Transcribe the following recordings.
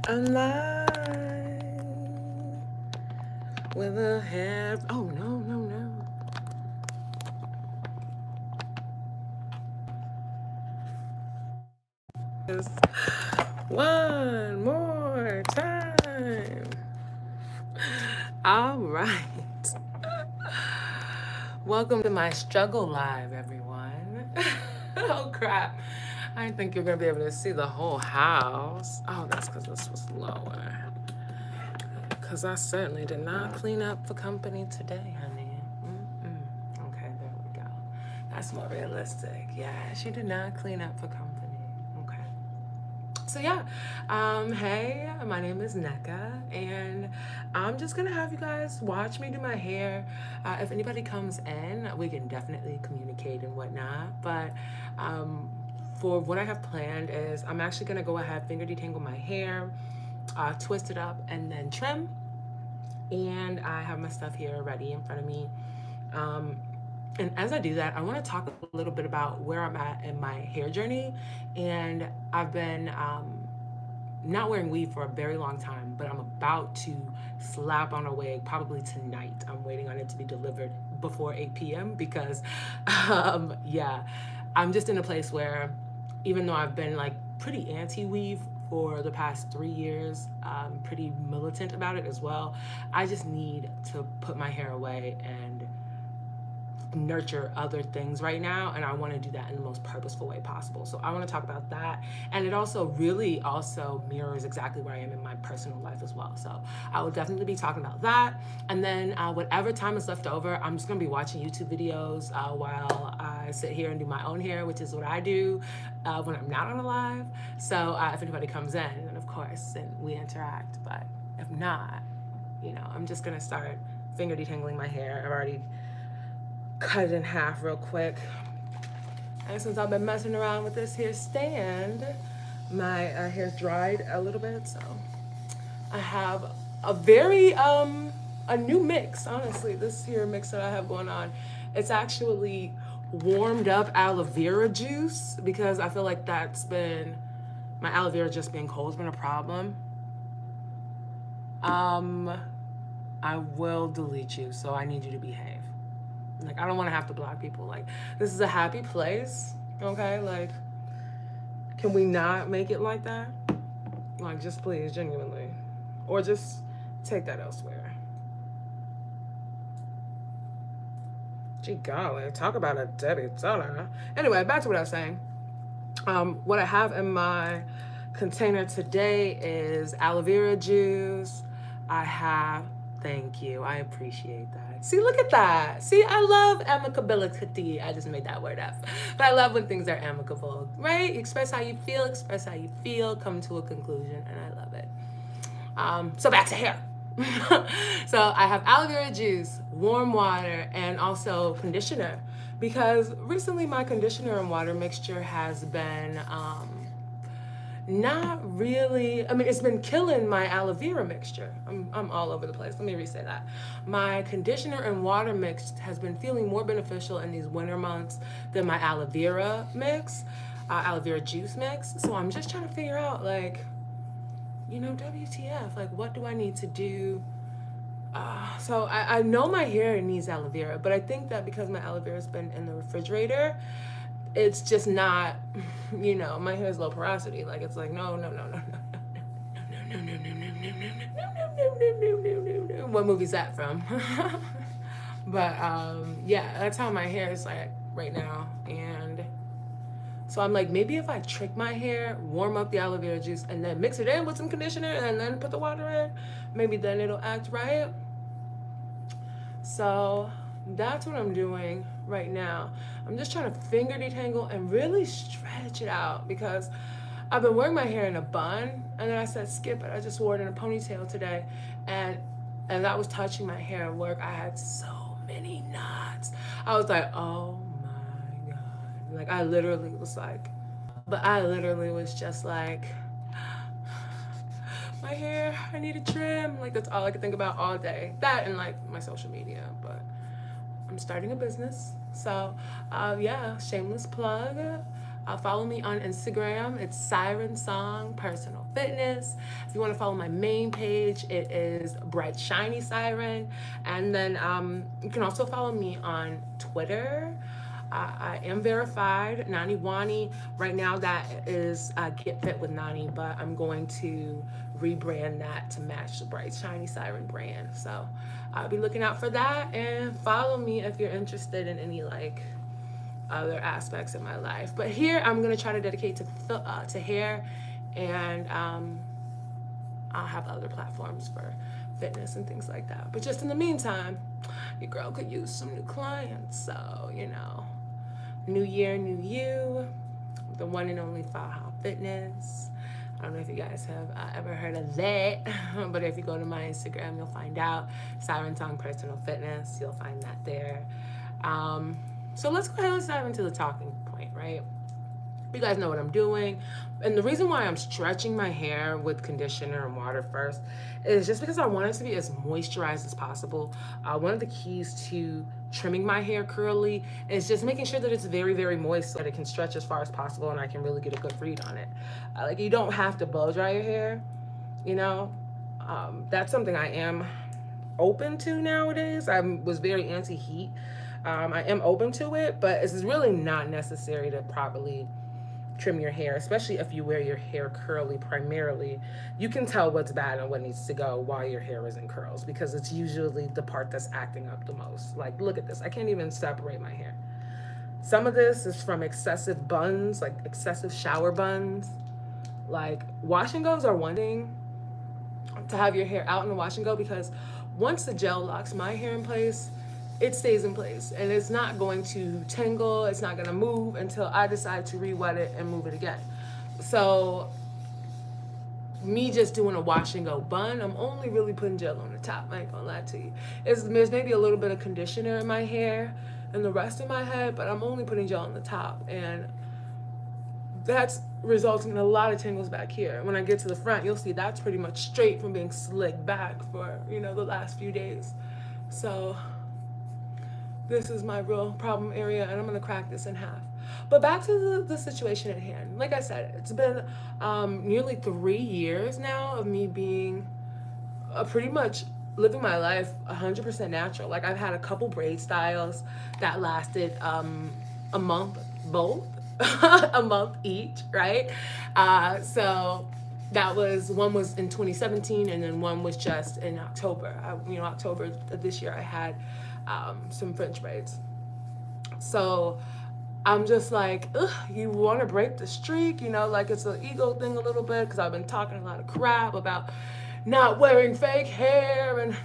Alive with a hair. Oh, no, no, no. Just one more time. All right. Welcome to my struggle live, everyone. Oh, crap. I didn't think you were going to be able to see the whole house. Oh, that's because this was lower. Because I certainly did not clean up for company today, honey. Okay, there we go. That's more realistic. Yeah, she did not clean up for company. Okay. So yeah, hey, my name is Neka, and I'm just gonna have you guys watch me do my hair. If anybody comes in, we can definitely communicate and whatnot. But for what I have planned is I'm actually gonna go ahead, finger detangle my hair, twist it up, and then trim. And I have my stuff here ready in front of me. Um, and as I do that, I want to talk a little bit about where I'm at in my hair journey. And I've been not wearing weave for a very long time, but I'm about to slap on a wig probably tonight. I'm waiting on it to be delivered before 8 p.m. because, yeah, I'm just in a place where even though I've been like pretty anti weave for the past 3 years, pretty militant about it as well, I just need to put my hair away and nurture other things right now, and I want to do that in the most purposeful way possible. So I want to talk about that, and it also really also mirrors exactly where I am in my personal life as well. So I will definitely be talking about that, and then whatever time is left over, I'm just gonna be watching YouTube videos while I sit here and do my own hair, which is what I do when I'm not on a live. So if anybody comes in, then of course, then we interact. But if not, I'm just gonna start finger detangling my hair. I've already cut it in half real quick. And since I've been messing around with this here stand, my hair's dried a little bit, so I have a very a new mix. Honestly, this here mix that I have going on, it's actually warmed up aloe vera juice, because I feel like that's been my aloe vera just being cold has been a problem. I will delete you, so I need you to behave. Like, I don't want to have to block people. Like, this is a happy place, okay? Like, can we not make it like that? Like, just please, genuinely. Or just take that elsewhere. Gee golly, talk about a Debbie Downer. Anyway, back to what I was saying. What I have in my container today is aloe vera juice. I have, thank you, I appreciate that. See, look at that. See, I love amicability. I just made that word up. But I love when things are amicable, right? Express how you feel, come to a conclusion, and I love it. So back to hair. So I have aloe vera juice, warm water, and also conditioner, because recently my conditioner and water mixture has been not really, I mean, it's been killing my aloe vera mixture. I'm all over the place. Let me re-say that. My conditioner and water mix has been feeling more beneficial in these winter months than my aloe vera mix, aloe vera juice mix. So I'm just trying to figure out, like, WTF, like, what do I need to do? So I know my hair needs aloe vera, but I think that because my aloe vera has been in the refrigerator, it's just not, my hair is low porosity. Like, it's like, no, no, no, no, no, no, no, no, no, no, no, no, no, no. What movie's that from? But yeah, that's how my hair is like right now. And so I'm like, maybe if I trick my hair, warm up the aloe vera juice, and then mix it in with some conditioner, and then put the water in, maybe then it'll act right. So that's what I'm doing right now. I'm just trying to finger detangle and really stretch it out, because I've been wearing my hair in a bun, and then I said skip it. I just wore it in a ponytail today, and that was touching my hair at work. I had so many knots. I was like, oh my God. Like, I literally was like, just like, my hair, I need a trim. Like, that's all I could think about all day. That and like my social media. But I'm starting a business. So yeah, shameless plug. Follow me on Instagram. It's Siren Song Personal. Fitness. If you want to follow my main page, it is Bright Shiny Siren. And then you can also follow me on Twitter. I am verified, Nani Wani. Right now, that is Get Fit with Nani, but I'm going to rebrand that to match the Bright Shiny Siren brand. So I'll be looking out for that, and follow me if you're interested in any like other aspects of my life. But here, I'm gonna try to dedicate to hair, and I'll have other platforms for fitness and things like that. But just in the meantime, your girl could use some new clients. So, you know, new year, new you, the one and only Faha Fitness. I don't know if you guys have ever heard of that, but if you go to my Instagram, you'll find out. Siren Song Personal Fitness, you'll find that there. So let's go ahead and dive into the talking point, right? You guys know what I'm doing. And the reason why I'm stretching my hair with conditioner and water first is just because I want it to be as moisturized as possible. One of the keys to trimming my hair curly is just making sure that it's very, very moist so that it can stretch as far as possible and I can really get a good read on it. Like, you don't have to blow dry your hair, you know? That's something I am open to nowadays. I was very anti-heat. I am open to it, but it's really not necessary to properly trim your hair, especially if you wear your hair curly primarily. You can tell what's bad and what needs to go while your hair is in curls, because it's usually the part that's acting up the most. Like, look at this. I can't even separate my hair. Some of this is from excessive buns, like excessive shower buns. Like, wash and goes are one thing, to have your hair out in the wash and go, because once the gel locks my hair in place, it stays in place and it's not going to tingle, it's not going to move until I decide to re-wet it and move it again. So me just doing a wash and go bun, I'm only really putting gel on the top. I ain't gonna lie to you. There's maybe a little bit of conditioner in my hair and the rest of my head, but I'm only putting gel on the top, and that's resulting in a lot of tangles back here. When I get to the front, you'll see that's pretty much straight from being slicked back for, you know, the last few days. So this is my real problem area, and I'm gonna crack this in half. But back to the situation at hand. Like I said, it's been nearly 3 years now of me being pretty much living my life 100% natural. Like, I've had a couple braid styles that lasted a month, both, a month each, right? So that was, one was in 2017, and then one was just in October. October of this year, I had some French braids. So I'm just like, ugh, you want to break the streak, you know, like it's an ego thing a little bit, because I've been talking a lot of crap about not wearing fake hair and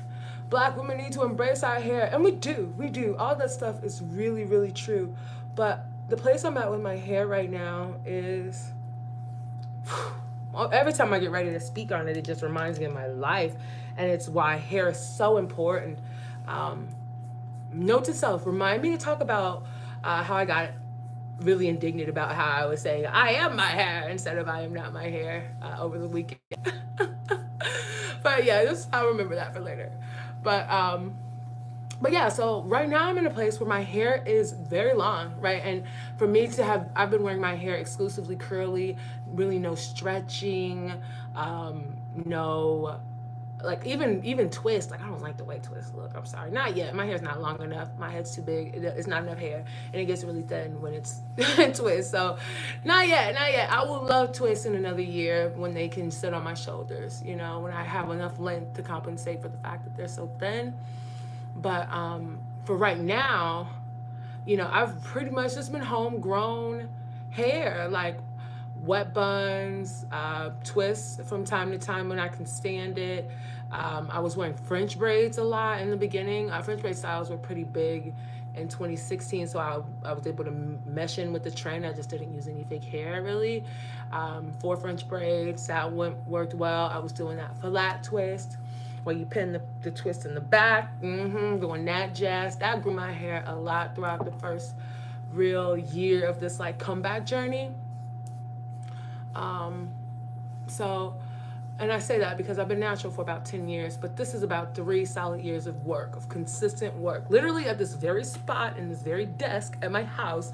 Black women need to embrace our hair. And we do. All that stuff is really, really true. But the place I'm at with my hair right now is, every time I get ready to speak on it, it just reminds me of my life. And it's why hair is so important. Note to self, remind me to talk about how I got really indignant about how I was saying I am my hair instead of I am not my hair over the weekend. But yeah, I'll remember that for later. But yeah, so right now I'm in a place where my hair is very long, right? And for me to have, I've been wearing my hair exclusively curly, really no stretching, no, like even twist. Like, I don't like the way twists look. I'm sorry, not yet. My hair's not long enough. My head's too big. It's not enough hair, and it gets really thin when it's twist. So, not yet. I will love twists in another year when they can sit on my shoulders. You know, when I have enough length to compensate for the fact that they're so thin. But for right now, you know, I've pretty much just been homegrown hair, like wet buns, twists from time to time when I can stand it. I was wearing French braids a lot in the beginning. French braid styles were pretty big in 2016, so I was able to mesh in with the trend. I just didn't use any fake hair, really. 4 French braids, that worked well. I was doing that flat twist, where you pin the twist in the back, doing that jazz. That grew my hair a lot throughout the first real year of this like comeback journey. So And I say that because I've been natural for about 10 years, but this is about 3 solid years of work, of consistent work. Literally at this very spot in this very desk at my house,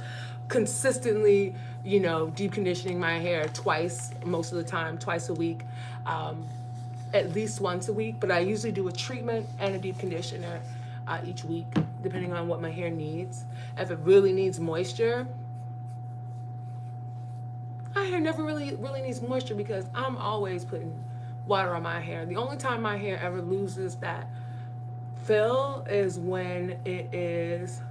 consistently, deep conditioning my hair twice, most of the time, twice a week, at least once a week. But I usually do a treatment and a deep conditioner each week, depending on what my hair needs. If it really needs moisture, my hair never really needs moisture because I'm always putting water on my hair. The only time my hair ever loses that fill is when it is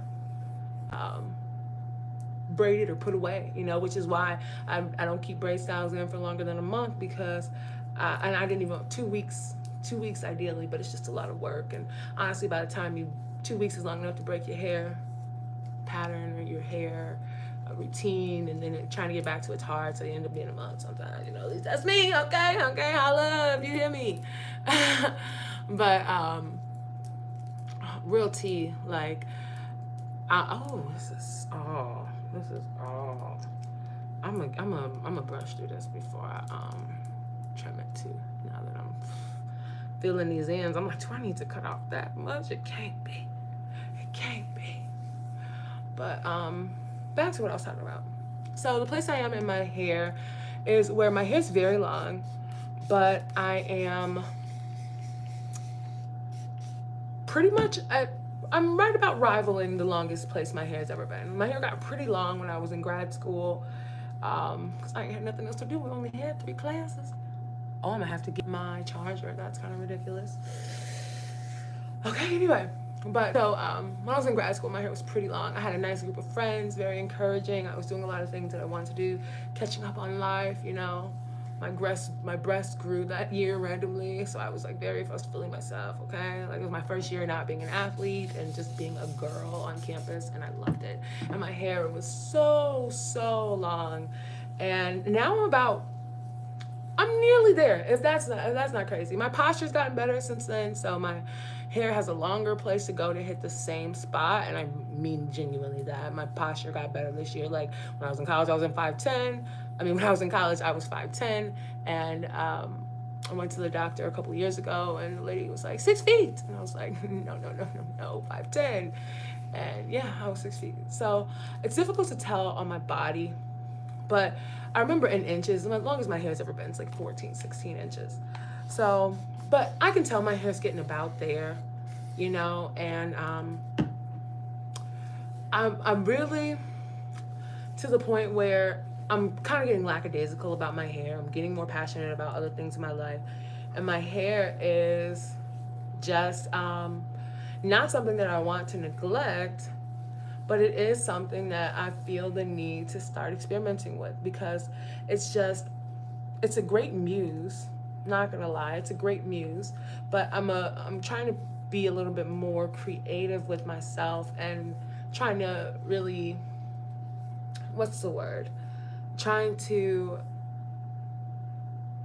braided or put away, which is why I don't keep braid styles in for longer than a month, because and I didn't even 2 weeks ideally, but it's just a lot of work. And honestly, by the time 2 weeks is long enough to break your hair pattern or your hair routine, and then trying to get back to it's hard, so you end up being a month sometimes. At least that's me. Okay, holla if you hear me. But real tea, like this is all. I'm a brush through this before I trim it too. Now that I'm feeling these ends, I'm like, do I need to cut off that much? It can't be. But back to what I was talking about. So the place I am in my hair is where my hair's very long, but I am pretty much I'm right about rivaling the longest place my hair's ever been. My hair got pretty long when I was in grad school, because I ain't had nothing else to do. We only had 3 classes. Oh, I'm gonna have to get my charger. That's kind of ridiculous. Okay, anyway. But so when I was in grad school, my hair was pretty long. I had a nice group of friends, very encouraging. I was doing a lot of things that I wanted to do, catching up on life, My breast grew that year randomly, so I was like I was feeling myself, okay? Like it was my first year not being an athlete and just being a girl on campus, and I loved it. And my hair was so long. And now I'm nearly there, if that's not crazy. My posture's gotten better since then, so my hair has a longer place to go to hit the same spot, and I mean genuinely that. My posture got better this year. Like when I was in college, I was in 5'10". When I was in college, I was 5'10", and I went to the doctor a couple of years ago, and the lady was like, 6 feet. And I was like, no, 5'10". And yeah, I was 6 feet. So it's difficult to tell on my body, but I remember in inches, and as long as my hair's ever been, it's like 14, 16 inches. So, but I can tell my hair's getting about there, and I'm really to the point where I'm kind of getting lackadaisical about my hair. I'm getting more passionate about other things in my life, and my hair is just not something that I want to neglect, but it is something that I feel the need to start experimenting with, because it's a great muse. Not gonna lie, it's a great muse, but I'm trying to be a little bit more creative with myself and trying to really, trying to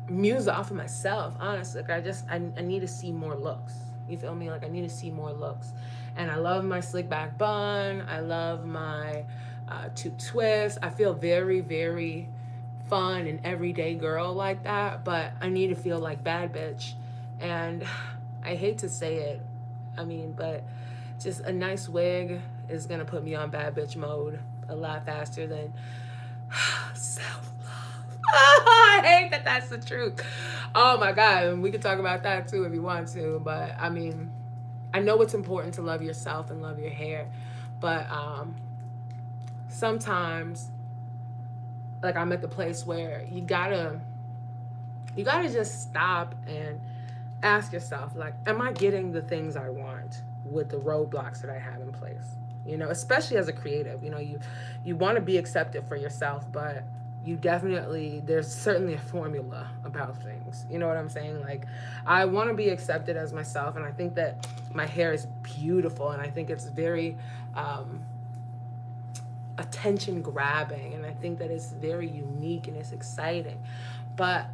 muse off of myself, honestly. Like I need to see more looks. You feel me? Like I need to see more looks. And I love my slick back bun. I love my two twists. I feel very, very fun and everyday girl like that, but I need to feel like bad bitch. And I hate to say it, but just a nice wig is gonna put me on bad bitch mode a lot faster than self-love. I hate that that's the truth. Oh my God, and we could talk about that too if you want to, but I know it's important to love yourself and love your hair, but sometimes, like, I'm at the place where you gotta just stop and ask yourself, like, am I getting the things I want with the roadblocks that I have in place? Especially as a creative, you want to be accepted for yourself, but there's certainly a formula about things. You know what I'm saying? Like, I want to be accepted as myself, and I think that my hair is beautiful, and I think it's very attention grabbing, and I think that it's very unique and it's exciting. But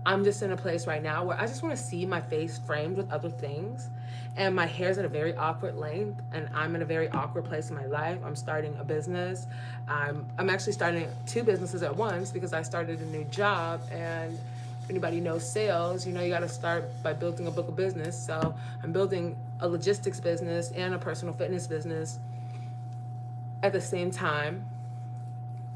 I'm just in a place right now where I just want to see my face framed with other things, and my hair's at a very awkward length, and I'm in a very awkward place in my life. I'm starting a business. I'm actually starting 2 businesses at once because I started a new job, and if anybody knows sales, you know, you got to start by building a book of business. So I'm building a logistics business and a personal fitness business at the same time.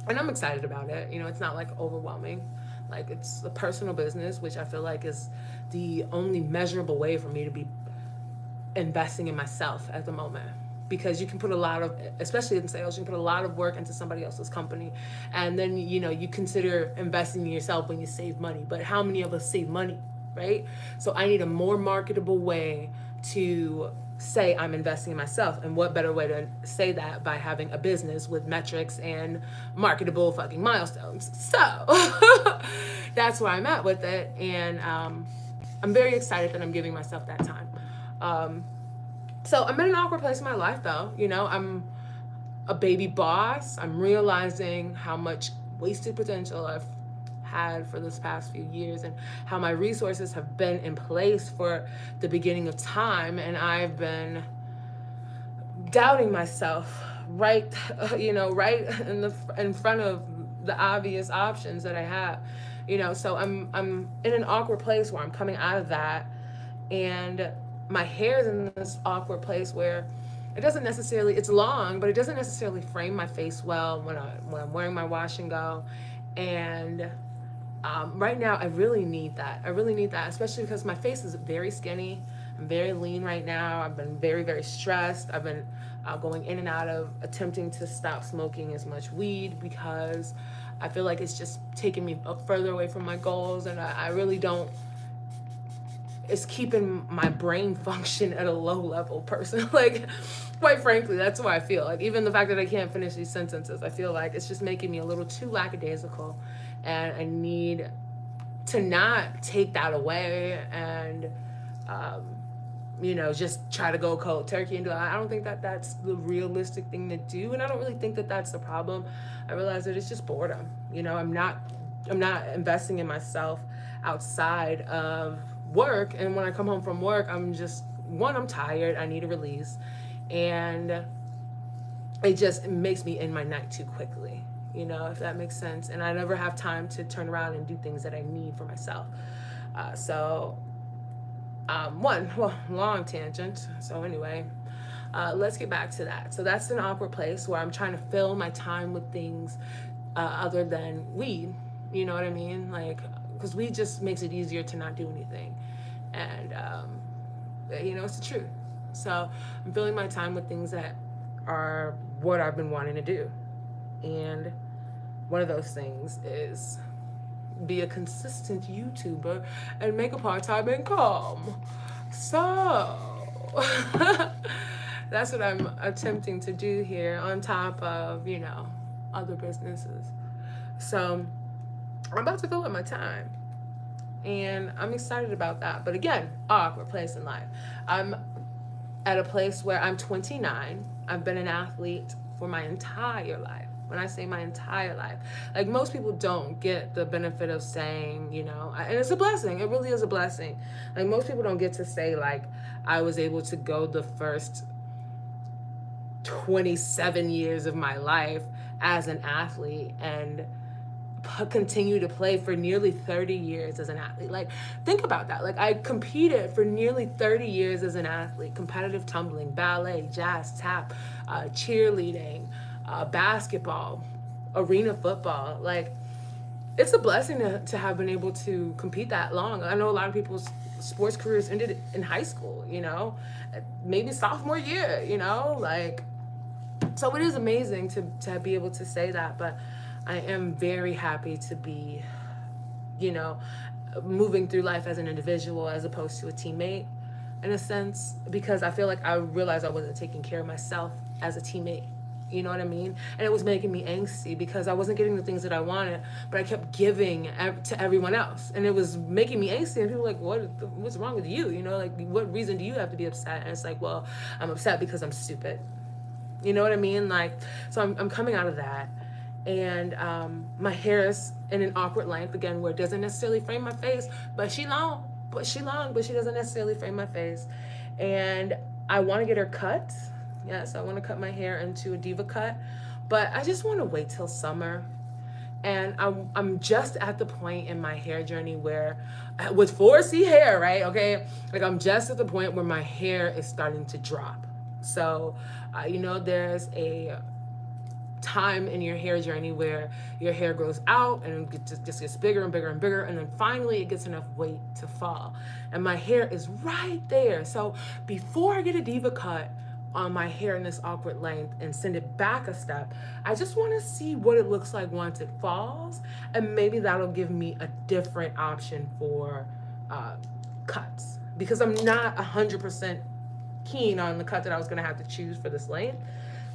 And I'm excited about it. You know, it's not like overwhelming. Like, it's a personal business, which I feel like is the only measurable way for me to be investing in myself at the moment, because you can put a lot of, especially in sales, you can put a lot of work into somebody else's company, and then, you know, you consider investing in yourself when you save money. But how many of us save money, right? So I need a more marketable way to say I'm investing in myself. And what better way to say that by having a business with metrics and marketable fucking milestones? So that's where I'm at with it. And I'm very excited that I'm giving myself that time. So I'm in an awkward place in my life, though. You know, I'm a baby boss. I'm realizing how much wasted potential I've had for this past few years, and how my resources have been in place for the beginning of time, and I've been doubting myself right in front of the obvious options that I have. You know, so I'm in an awkward place where I'm coming out of that, and my hair is in this awkward place where it doesn't necessarily, it's long, but it doesn't necessarily frame my face well when I'm wearing my wash and go. And right now I really need that. Especially because my face is very skinny. I'm very lean right now. I've been very, very stressed. I've been going in and out of attempting to stop smoking as much weed, because I feel like it's just taking me further away from my goals, and I really don't, it's keeping my brain function at a low level person. Like, quite frankly, that's what I feel like. Even the fact that I can't finish these sentences, I feel like it's just making me a little too lackadaisical, and I need to not take that away and you know, just try to go cold turkey and do it. I don't think that that's the realistic thing to do, and I don't really think that that's the problem. I realize that it's just boredom. You know, I'm not investing in myself outside of work, and when I come home from work, I'm tired. I need a release, and it just makes me end my night too quickly, you know, if that makes sense. And I never have time to turn around and do things that I need for myself. Long tangent. So anyway, let's get back to that. So that's an awkward place where I'm trying to fill my time with things other than weed. You know what I mean? Like, because weed just makes it easier to not do anything. And, you know, it's the truth. So I'm filling my time with things that are what I've been wanting to do. And one of those things is be a consistent YouTuber and make a part-time income. So that's what I'm attempting to do here, on top of, you know, other businesses. So I'm about to fill up my time, and I'm excited about that. But again, awkward place in life. I'm at a place where I'm 29. I've been an athlete for my entire life. When I say my entire life, like, most people don't get the benefit of saying, you know, and it's a blessing. It really is a blessing. Like, most people don't get to say, like, I was able to go the first 27 years of my life as an athlete and continue to play for nearly 30 years as an athlete. Like, think about that. Like, I competed for nearly 30 years as an athlete: competitive tumbling, ballet, jazz, tap, cheerleading, basketball, arena football. Like, it's a blessing to have been able to compete that long. I know a lot of people's sports careers ended in high school, you know, maybe sophomore year, you know, like, so it is amazing to be able to say that. But I am very happy to be, you know, moving through life as an individual as opposed to a teammate, in a sense, because I feel like I realized I wasn't taking care of myself as a teammate. You know what I mean? And it was making me angsty because I wasn't getting the things that I wanted, but I kept giving to everyone else. And it was making me angsty. And people were like, what's wrong with you? You know, like, what reason do you have to be upset? And it's like, well, I'm upset because I'm stupid. You know what I mean? Like, so I'm coming out of that. And my hair is in an awkward length, again, where it doesn't necessarily frame my face, but she she doesn't necessarily frame my face. And I want to get her cut. Yes, I want to cut my hair into a diva cut, but I just want to wait till summer, And I'm just at the point in my hair journey where, with 4C hair, right? Okay, like I'm just at the point where my hair is starting to drop. So, you know, there's a time in your hair journey where your hair grows out and it just gets bigger and bigger and bigger, and then finally it gets enough weight to fall. And my hair is right there. So before I get a diva cut on my hair in this awkward length and send it back a step, I just want to see what it looks like once it falls, and maybe that'll give me a different option for cuts, because I'm not 100% keen on the cut that I was going to have to choose for this length.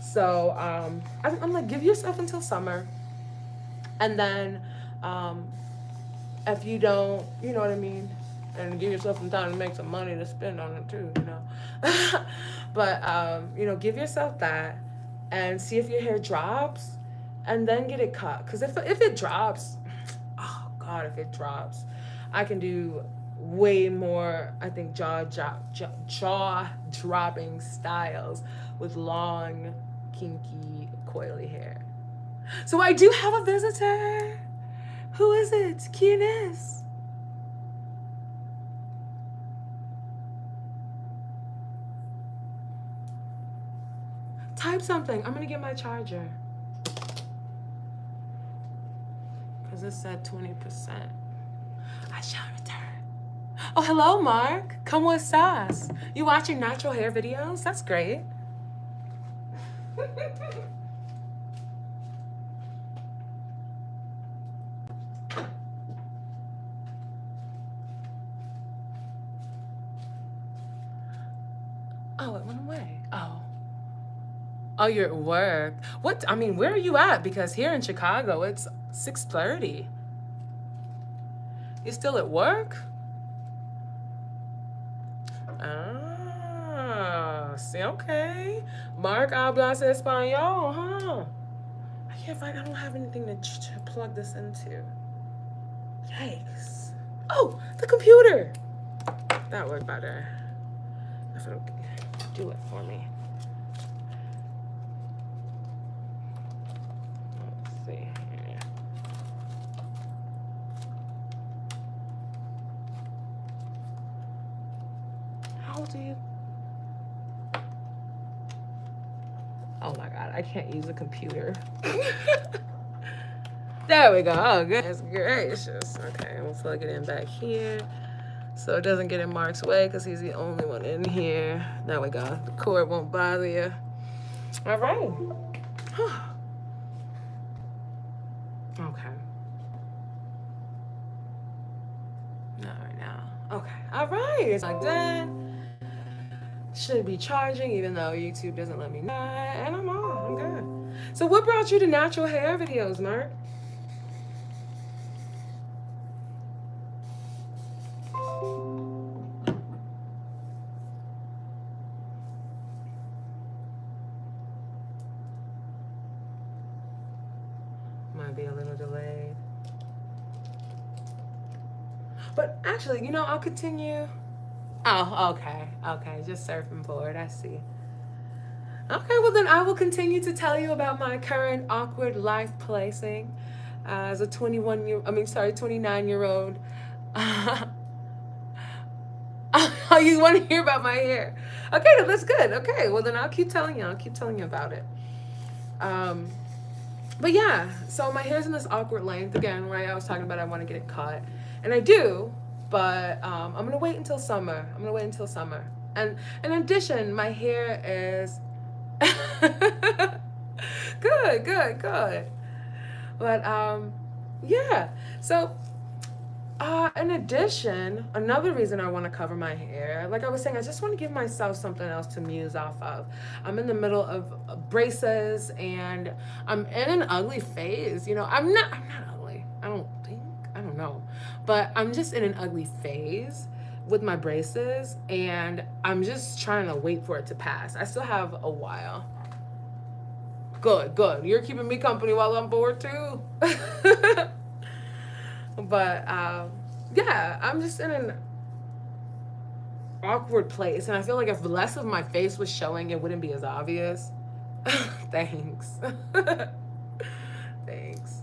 So I'm like, give yourself until summer, and then if you don't, you know what I mean, and give yourself some time to make some money to spend on it too, you know. But you know, give yourself that and see if your hair drops, and then get it cut. Because if it drops, oh God, if it drops, I can do way more, I think, jaw dropping styles with long, kinky, coily hair. So I do have a visitor. Who is it? Keenis. Type something. I'm gonna get my charger. Because it said 20%. I shall return. Oh, hello, Mark. ¿Cómo estás? You watching natural hair videos? That's great. Oh, it went away. Oh. Oh, you're at work. What? I mean, where are you at? Because here in Chicago, it's 6:30. You still at work? Ah, see, okay. Mark hablas español, huh? I don't have anything to plug this into. Yikes. Oh, the computer. That worked better. If it'll do it for me. Let's see here. How do you? Oh my God, I can't use a computer. There we go. Oh, goodness gracious. Okay, we'll plug it in back here so it doesn't get in Mark's way, because he's the only one in here. There we go. The cord won't bother you. All right. Okay. Not right now. Okay. All right. It's like that. Should be charging, even though YouTube doesn't let me know. And I'm on. I'm good. So what brought you to natural hair videos, Mark? Might be a little delayed. But actually, you know, I'll continue. Oh, okay. Okay, just surfing board. I see. Okay, well then I will continue to tell you about my current awkward life placing as a 29-year-old. Oh, you want to hear about my hair? Okay, that's good. Okay, well then I'll keep telling you. I'll keep telling you about it. But yeah, so my hair's in this awkward length again, right? I was talking about I want to get it cut, and I do, but I'm gonna wait until summer. And in addition, my hair is good. But yeah. So in addition, another reason I want to cover my hair, like I was saying, I just want to give myself something else to muse off of. I'm in the middle of braces, and I'm in an ugly phase. You know, I'm not ugly. I don't know. But I'm just in an ugly phase with my braces, and I'm just trying to wait for it to pass. I still have a while. Good. You're keeping me company while I'm bored too. But yeah, I'm just in an awkward place, and I feel like if less of my face was showing, it wouldn't be as obvious. Thanks. Thanks.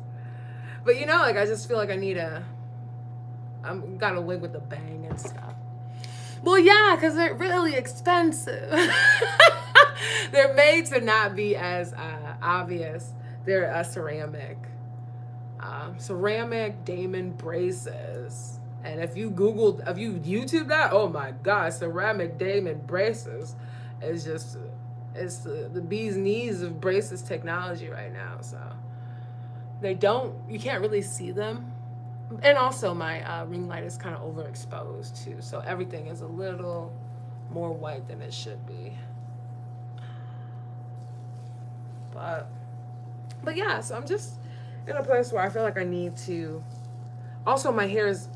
But you know, like I just feel like I need I'm got a wig with a bang and stuff. Well, yeah, because they're really expensive. They're made to not be as obvious. They're ceramic. Ceramic Damon braces. And if you YouTube that, oh my God, ceramic Damon braces is just, it's the bee's knees of braces technology right now. So you can't really see them. And also my ring light is kind of overexposed too. So everything is a little more white than it should be. But yeah, so I'm just in a place where I feel like I need to. Also, my hair is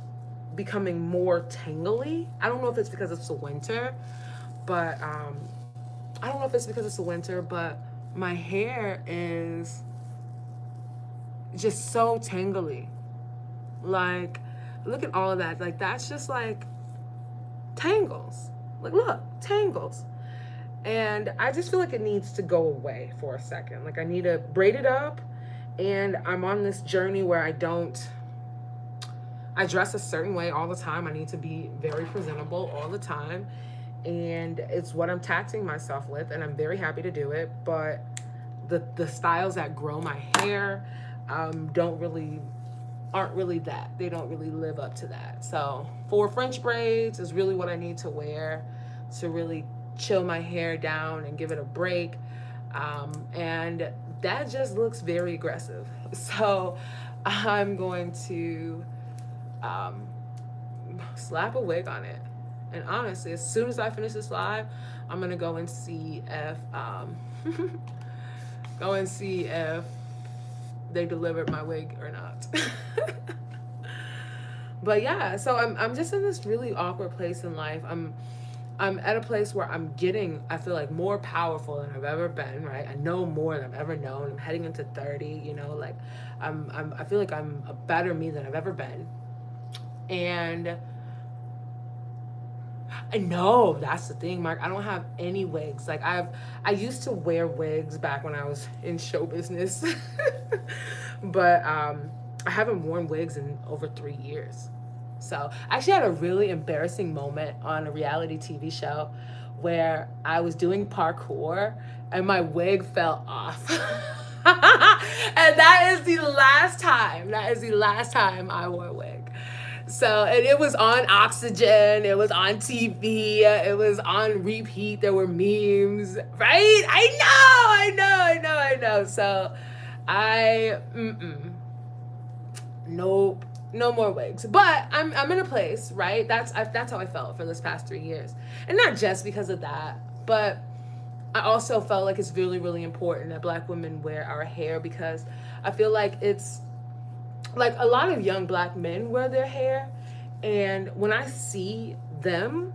becoming more tangly. I don't know if it's because it's the winter, but I don't know if it's because it's the winter, but my hair is just so tangly. Like, look at all of that. Like, that's just like tangles. Like, look, tangles. And I just feel like it needs to go away for a second. Like, I need to braid it up. And I'm on this journey where I dress a certain way all the time. I need to be very presentable all the time. And it's what I'm taxing myself with. And I'm very happy to do it. But the styles that grow my hair aren't really that. They don't really live up to that. So 4 French braids is really what I need to wear to really chill my hair down and give it a break. And that just looks very aggressive. So I'm going to slap a wig on it. And honestly, as soon as I finish this live, I'm gonna go and see if they delivered my wig or not. But yeah, so I'm just in this really awkward place in life. I'm at a place where I feel like more powerful than I've ever been, right? I know more than I've ever known. I'm heading into 30, you know, like I feel like I'm a better me than I've ever been. And I know that's the thing, Mark. I don't have any wigs. Like I used to wear wigs back when I was in show business, but I haven't worn wigs in over 3 years. So I actually had a really embarrassing moment on a reality TV show where I was doing parkour and my wig fell off. And that is the last time I wore a wig. So, and it was on Oxygen, it was on TV, it was on repeat, there were memes, right? I know. So nope, no more wigs. But I'm in a place, right? That's how I felt for this past 3 years. And not just because of that, but I also felt like it's really, really important that Black women wear our hair, because I feel like it's like a lot of young Black men wear their hair, and when I see them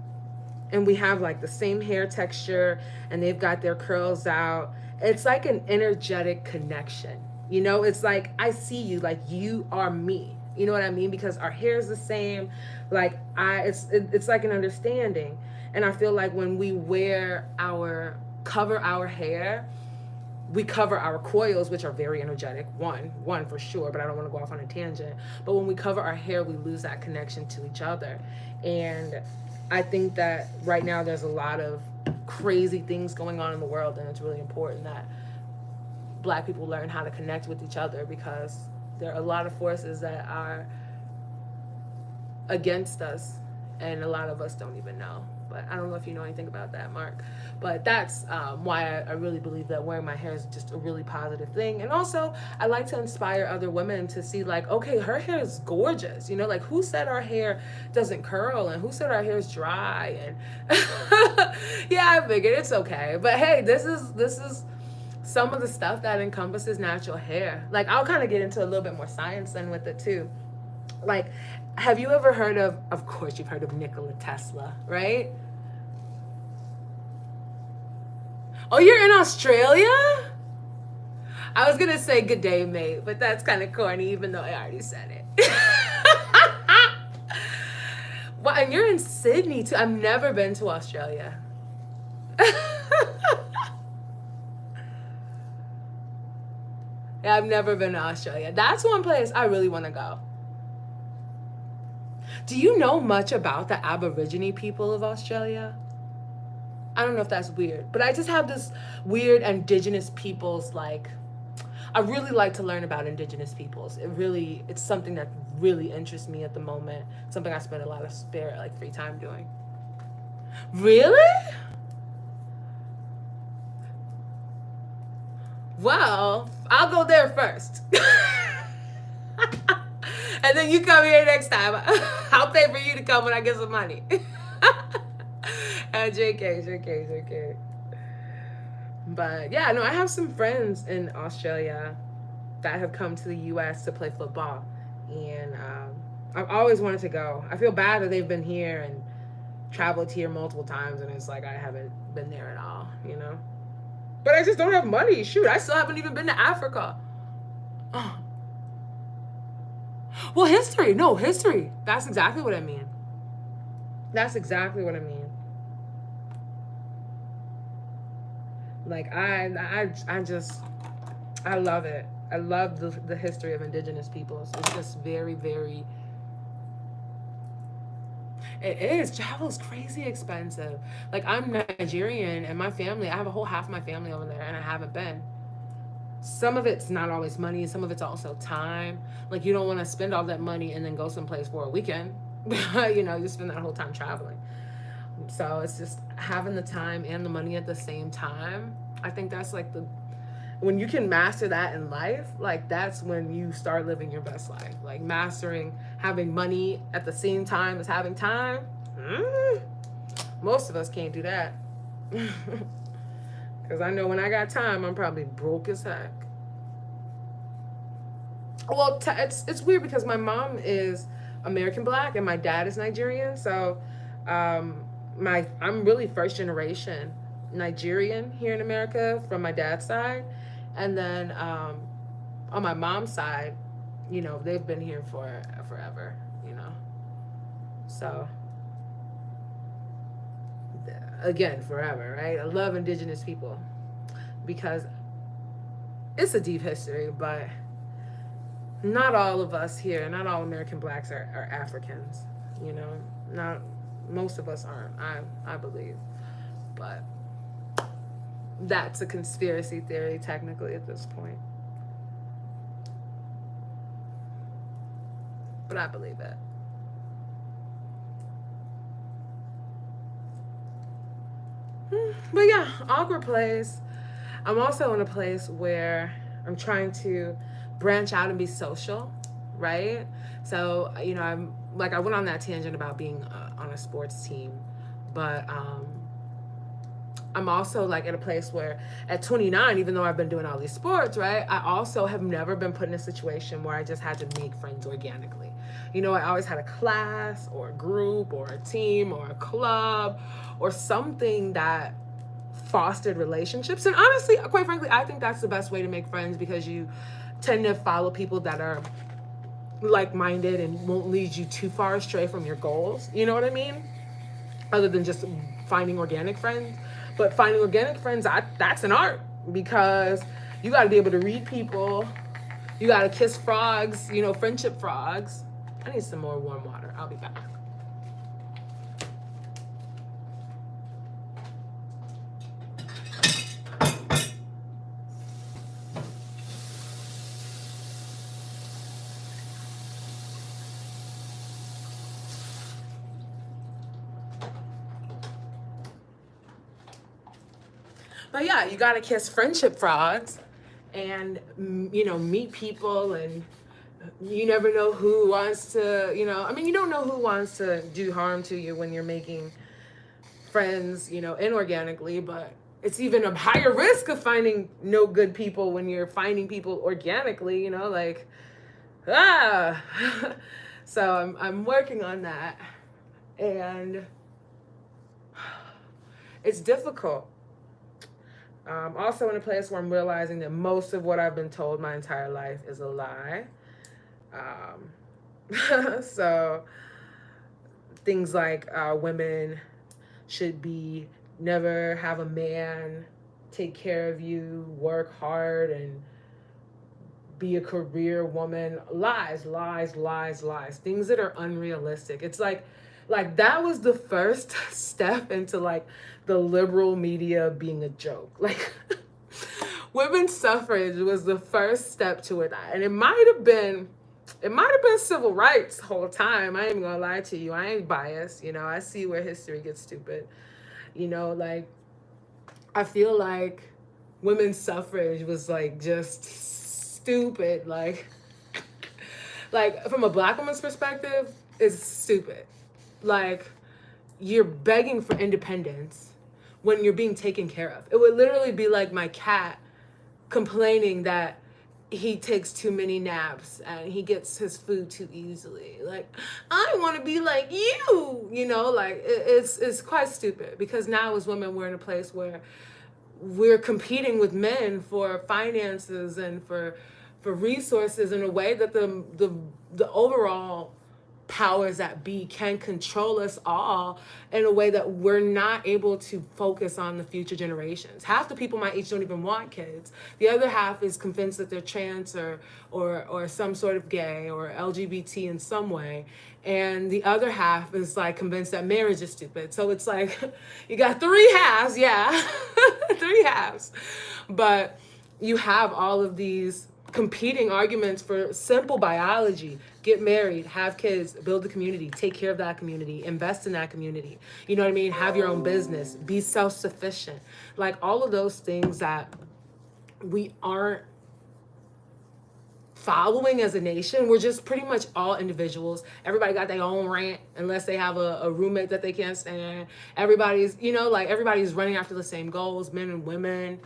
and we have like the same hair texture and they've got their curls out, it's like an energetic connection. You know, it's like I see you, like you are me. You know what I mean? Because our hair is the same. Like it's like an understanding. And I feel like when we cover our hair, we cover our coils, which are very energetic. One for sure, but I don't want to go off on a tangent. But when we cover our hair, we lose that connection to each other. And I think that right now there's a lot of crazy things going on in the world, and it's really important that Black people learn how to connect with each other, because there are a lot of forces that are against us, and a lot of us don't even know. But I don't know if you know anything about that, Mark. But that's why I really believe that wearing my hair is just a really positive thing. And also, I like to inspire other women to see, like, okay, her hair is gorgeous. You know, like, who said our hair doesn't curl? And who said our hair is dry? And yeah, I figured it's okay. But hey, this is some of the stuff that encompasses natural hair. Like, I'll kind of get into a little bit more science then with it too. Like, have you ever heard of course you've heard of Nikola Tesla, right? Oh, you're in Australia? I was gonna say good day, mate, but that's kind of corny, even though I already said it. Well, and you're in Sydney too. I've never been to Australia. Yeah, I've never been to Australia. That's one place I really want to go. Do you know much about the Aborigine people of Australia? I don't know if that's weird, but I just have this weird indigenous peoples like I really like to learn about indigenous peoples. It's something that really interests me at the moment. Something I spend a lot of spare like free time doing. Really? Well, I'll go there first. And then you come here next time. I'll pay for you to come when I get some money. JK. But yeah, no, I have some friends in Australia that have come to the US to play football. And I've always wanted to go. I feel bad that they've been here and traveled here multiple times, and it's like I haven't been there at all, you know? But I just don't have money. Shoot, I still haven't even been to Africa. Oh. Well, history. No, history. That's exactly what I mean. That's exactly what I mean. Like, I love it. I love the history of indigenous peoples. It's just very, very... It is. Travel's crazy expensive. Like, I'm Nigerian, and my family, I have a whole half of my family over there, and I haven't been. Some of it's not always money. Some of it's also time. Like, you don't want to spend all that money and then go someplace for a weekend. You know, you spend that whole time traveling. So it's just having the time and the money at the same time. I think that's like when you can master that in life, like that's when you start living your best life. Like mastering having money at the same time as having time. Most of us can't do that. Because I know when I got time, I'm probably broke as heck. Well, it's weird because my mom is American Black and my dad is Nigerian. So I'm really first generation Nigerian here in America from my dad's side. And then on my mom's side, you know, they've been here for forever, you know. So, again, forever, right? I love indigenous people because it's a deep history, but not all of us here, not all American Blacks are Africans, you know. Not most of us aren't, I believe. But that's a conspiracy theory technically at this point. But I believe it. But yeah, awkward place. I'm also in a place where I'm trying to branch out and be social, right? So, you know, I went on that tangent about being on a sports team, but I'm also like in a place where at 29, even though I've been doing all these sports, right, I also have never been put in a situation where I just had to make friends organically. You know, I always had a class or a group or a team or a club or something that fostered relationships. And honestly, quite frankly, I think that's the best way to make friends because you tend to follow people that are like-minded and won't lead you too far astray from your goals. You know what I mean? Other than just finding organic friends. But finding organic friends, that's an art because you got to be able to read people. You got to kiss frogs, you know, friendship frogs. I need some more warm water. I'll be back. But yeah, you got to kiss friendship frogs and, you know, meet people, and you never know who wants to, you know, I mean, you don't know who wants to do harm to you when you're making friends, you know, inorganically, but it's even a higher risk of finding no good people when you're finding people organically, you know, like, So I'm working on that, and it's difficult. Also in a place where I'm realizing that most of what I've been told my entire life is a lie. So things like women should never have a man take care of you, work hard, and be a career woman. Lies, things that are unrealistic. It's like that was the first step into like the liberal media being a joke. Like women's suffrage was the first step to it. And it might have been civil rights the whole time. I ain't gonna lie to you. I ain't biased. I see where history gets stupid. Like I feel like women's suffrage was like just stupid. Like from a black woman's perspective, it's stupid. Like you're begging for independence when you're being taken care of. It would literally be like my cat complaining that he takes too many naps and he gets his food too easily. Like, I want to be like you, like it's quite stupid, because now as women we're in a place where we're competing with men for finances and for resources in a way that the overall powers that be can control us all in a way that we're not able to focus on the future generations. Half the people my age don't even want kids. The other half is convinced that they're trans or some sort of gay or LGBT in some way. And the other half is like convinced that marriage is stupid. So it's like you got three halves, yeah. Three halves. But you have all of these competing arguments for simple biology. Get married, have kids, build a community, take care of that community, invest in that community. You know what I mean? Have your own business, be self-sufficient. Like all of those things that we aren't following as a nation. We're just pretty much all individuals. Everybody got their own rant unless they have a roommate that they can't stand. Everybody's, everybody's running after the same goals, men and women.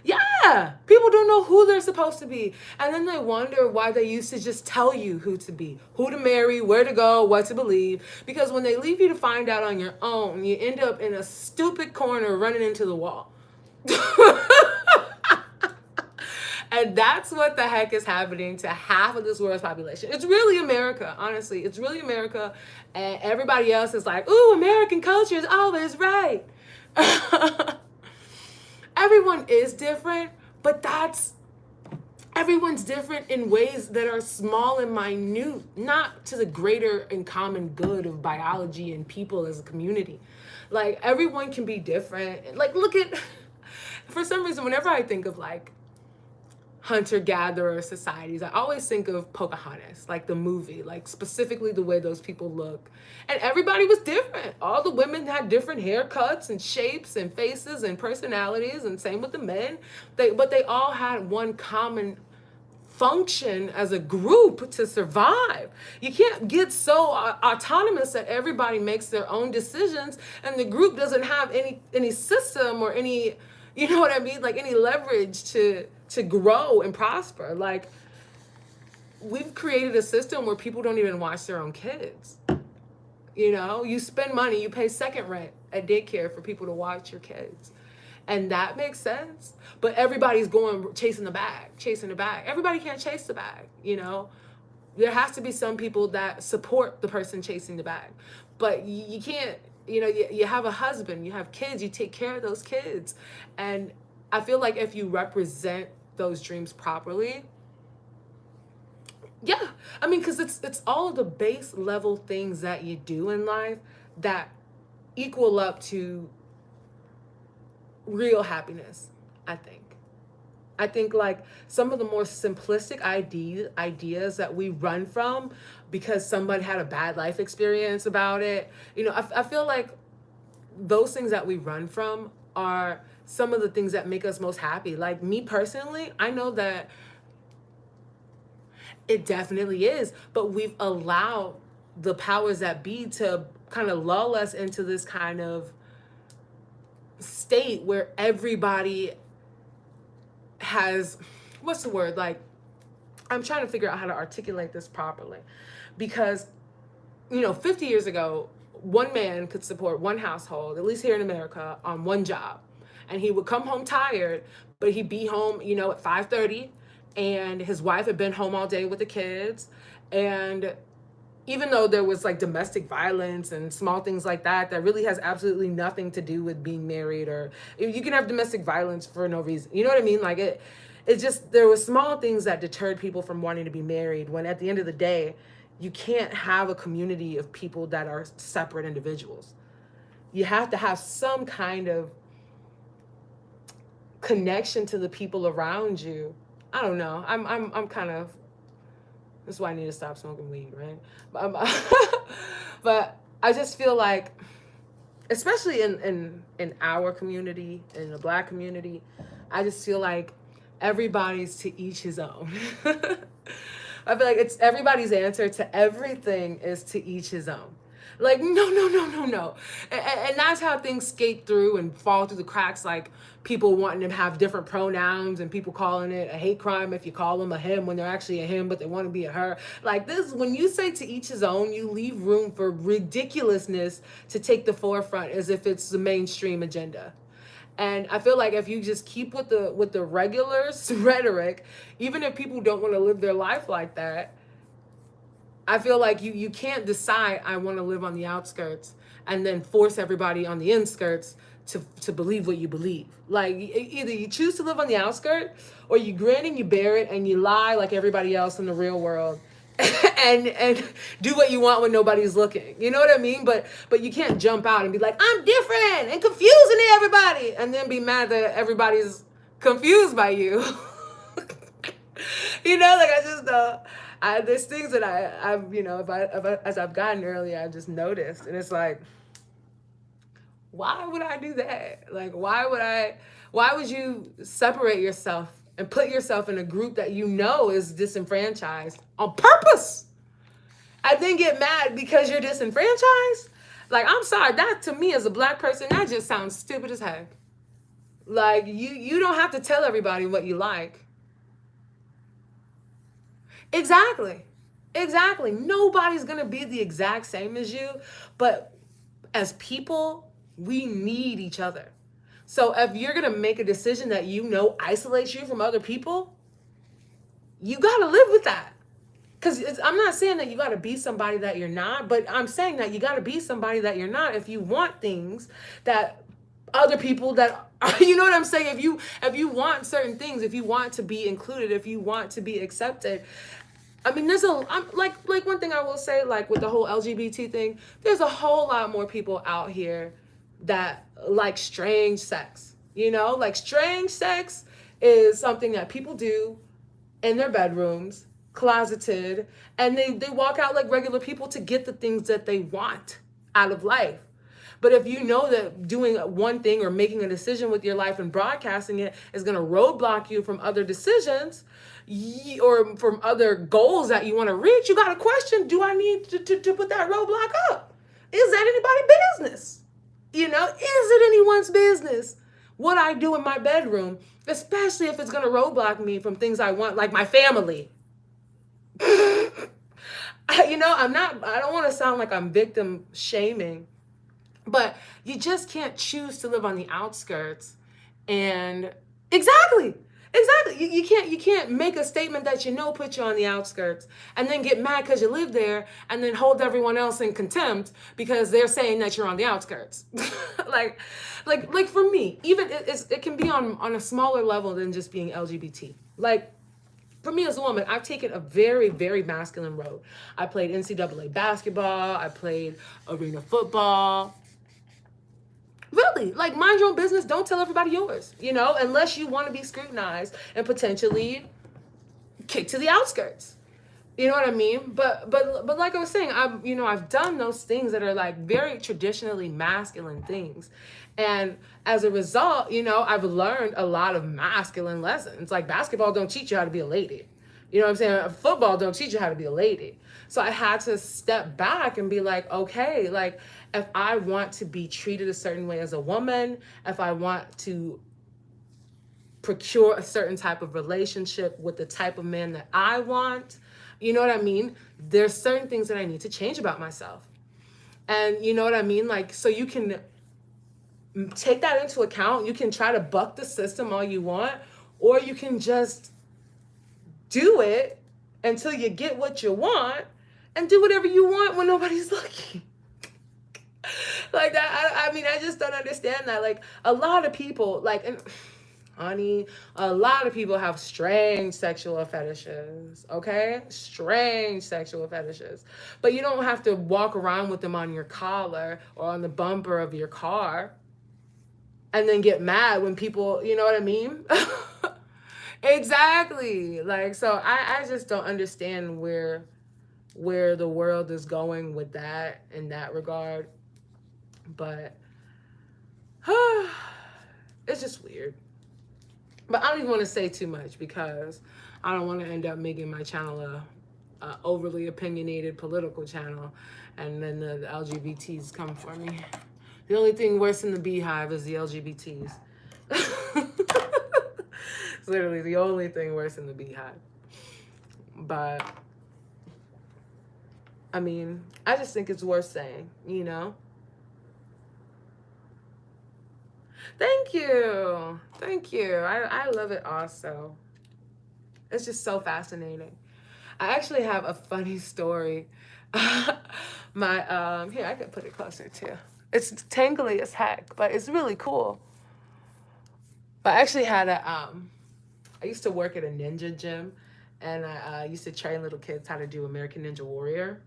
Yeah, people don't know who they're supposed to be. And then they wonder why they used to just tell you who to be, who to marry, where to go, what to believe. Because when they leave you to find out on your own, you end up in a stupid corner running into the wall. And that's what the heck is happening to half of this world's population. It's really America, honestly. It's really America. And everybody else is like, ooh, American culture is always right. Everyone is different, but everyone's different in ways that are small and minute, not to the greater and common good of biology and people as a community. Like, everyone can be different. Like, for some reason, whenever I think of like hunter-gatherer societies, I always think of Pocahontas, like the movie, like specifically the way those people look. And everybody was different. All the women had different haircuts and shapes and faces and personalities, and same with the men. But they all had one common function as a group to survive. You can't get so autonomous that everybody makes their own decisions and the group doesn't have any system or any, you know what I mean? Like any leverage to grow and prosper. Like, we've created a system where people don't even watch their own kids. You spend money, you pay second rent at daycare for people to watch your kids. And that makes sense. But everybody's going chasing the bag. Everybody can't chase the bag, There has to be some people that support the person chasing the bag. But you can't, you have a husband, you have kids, you take care of those kids. And I feel like if you represent those dreams properly, yeah, I mean, because it's all of the base level things that you do in life that equal up to real happiness, I think like some of the more simplistic ideas that we run from because somebody had a bad life experience about it, I feel like those things that we run from are some of the things that make us most happy. Like me personally, I know that it definitely is, but we've allowed the powers that be to kind of lull us into this kind of state where everybody has, what's the word? Like, I'm trying to figure out how to articulate this properly, because 50 years ago, one man could support one household, at least here in America, on one job. And he would come home tired, but he'd be home, at 5:30, and his wife had been home all day with the kids. And even though there was like domestic violence and small things like that really has absolutely nothing to do with being married, or you can have domestic violence for no reason. You know what I mean? Like It's just, there were small things that deterred people from wanting to be married, when at the end of the day, you can't have a community of people that are separate individuals. You have to have some kind of connection to the people around you. I don't know. I'm kind of, that's why I need to stop smoking weed, right? But I just feel like, especially in our community, in the Black community, I just feel like everybody's to each his own. I feel like it's everybody's answer to everything is to each his own. Like, no, no, no, no, no. And that's how things skate through and fall through the cracks. Like, people wanting to have different pronouns and people calling it a hate crime if you call them a him when they're actually a him, but they want to be a her. Like, this, when you say to each his own, you leave room for ridiculousness to take the forefront as if it's the mainstream agenda. And I feel like if you just keep with the regular rhetoric, even if people don't want to live their life like that, I feel like you can't decide I want to live on the outskirts and then force everybody on the inskirts to believe what you believe. Like, either you choose to live on the outskirts, or you grin and you bear it and you lie like everybody else in the real world, and do what you want when nobody's looking. You know what I mean? But you can't jump out and be like, I'm different and confusing everybody, and then be mad that everybody's confused by you. You know, like, I just there's things that I've you know, as I've gotten earlier, I've just noticed, and it's like, why would I do that? Like, why would you separate yourself and put yourself in a group that you know is disenfranchised on purpose, and then get mad because you're disenfranchised? Like, I'm sorry, that to me as a Black person, that just sounds stupid as heck. Like, you don't have to tell everybody what you like. Exactly. Nobody's going to be the exact same as you, but as people, we need each other. So if you're going to make a decision that you know isolates you from other people, you got to live with that. Because I'm not saying that you got to be somebody that you're not, but I'm saying that you got to be somebody that you're not if you want things that other people that you know what I'm saying? If you want certain things, if you want to be included, if you want to be accepted. I mean, like one thing I will say, like with the whole LGBT thing, there's a whole lot more people out here that like strange sex. You know, like, strange sex is something that people do in their bedrooms, closeted, and they walk out like regular people to get the things that they want out of life. But if you know that doing one thing or making a decision with your life and broadcasting it is going to roadblock you from other decisions or from other goals that you want to reach, you got to question, do I need to put that roadblock up? Is that anybody's business? You know, is it anyone's business what I do in my bedroom, especially if it's going to roadblock me from things I want, like my family? You know, I don't want to sound like I'm victim shaming, but you just can't choose to live on the outskirts. And exactly. You can't make a statement that you know put you on the outskirts and then get mad because you live there and then hold everyone else in contempt because they're saying that you're on the outskirts. like for me, even it can be on a smaller level than just being LGBT. Like, for me as a woman, I've taken a very, very masculine road. I played NCAA basketball. I played arena football. Really, like, mind your own business. Don't tell everybody yours, you know, unless you want to be scrutinized and potentially kicked to the outskirts. You know what I mean? But like I was saying, I've done those things that are like very traditionally masculine things. And as a result, you know, I've learned a lot of masculine lessons. Like, basketball don't teach you how to be a lady. You know what I'm saying? Football don't teach you how to be a lady. So I had to step back and be like, okay, like, if I want to be treated a certain way as a woman, if I want to procure a certain type of relationship with the type of man that I want, you know what I mean? There's certain things that I need to change about myself. And you know what I mean? Like, so you can take that into account. You can try to buck the system all you want, or you can just do it until you get what you want and do whatever you want when nobody's looking. Like that, I mean, I just don't understand that. Like, a lot of people, like, and Honey, a lot of people have strange sexual fetishes, okay? Strange sexual fetishes. But you don't have to walk around with them on your collar or on the bumper of your car and then get mad when people, you know what I mean? Exactly. Like, so I just don't understand where the world is going with that in that regard. But it's just weird. But I don't even want to say too much because I don't want to end up making my channel a overly opinionated political channel, and then the LGBTs come for me. The only thing worse than the beehive is the LGBTs. It's literally the only thing worse than the beehive. But I mean, I just think it's worth saying, you know? Thank you. Thank you. I love it also. It's just so fascinating. I actually have a funny story. My here, I could put it closer too. It's tangly as heck, but it's really cool. But I actually had I used to work at a ninja gym, and I used to train little kids how to do American Ninja Warrior.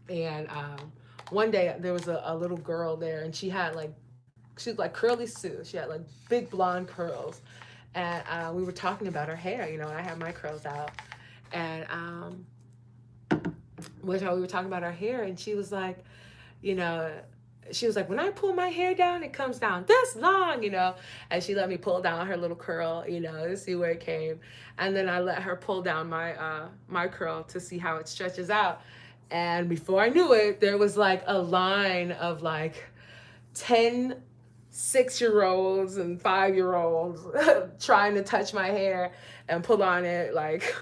And one day there was a little girl there, and she was like curly Sue. She had like big blonde curls, and we were talking about her hair. You know, and I had my curls out, and we were talking about her hair, and she was like, you know, she was like, when I pull my hair down, it comes down this long, you know. And she let me pull down her little curl, you know, to see where it came. And then I let her pull down my curl to see how it stretches out. And before I knew it, there was like a line of like 10 6-year-olds and 5-year-olds trying to touch my hair and pull on it. Like,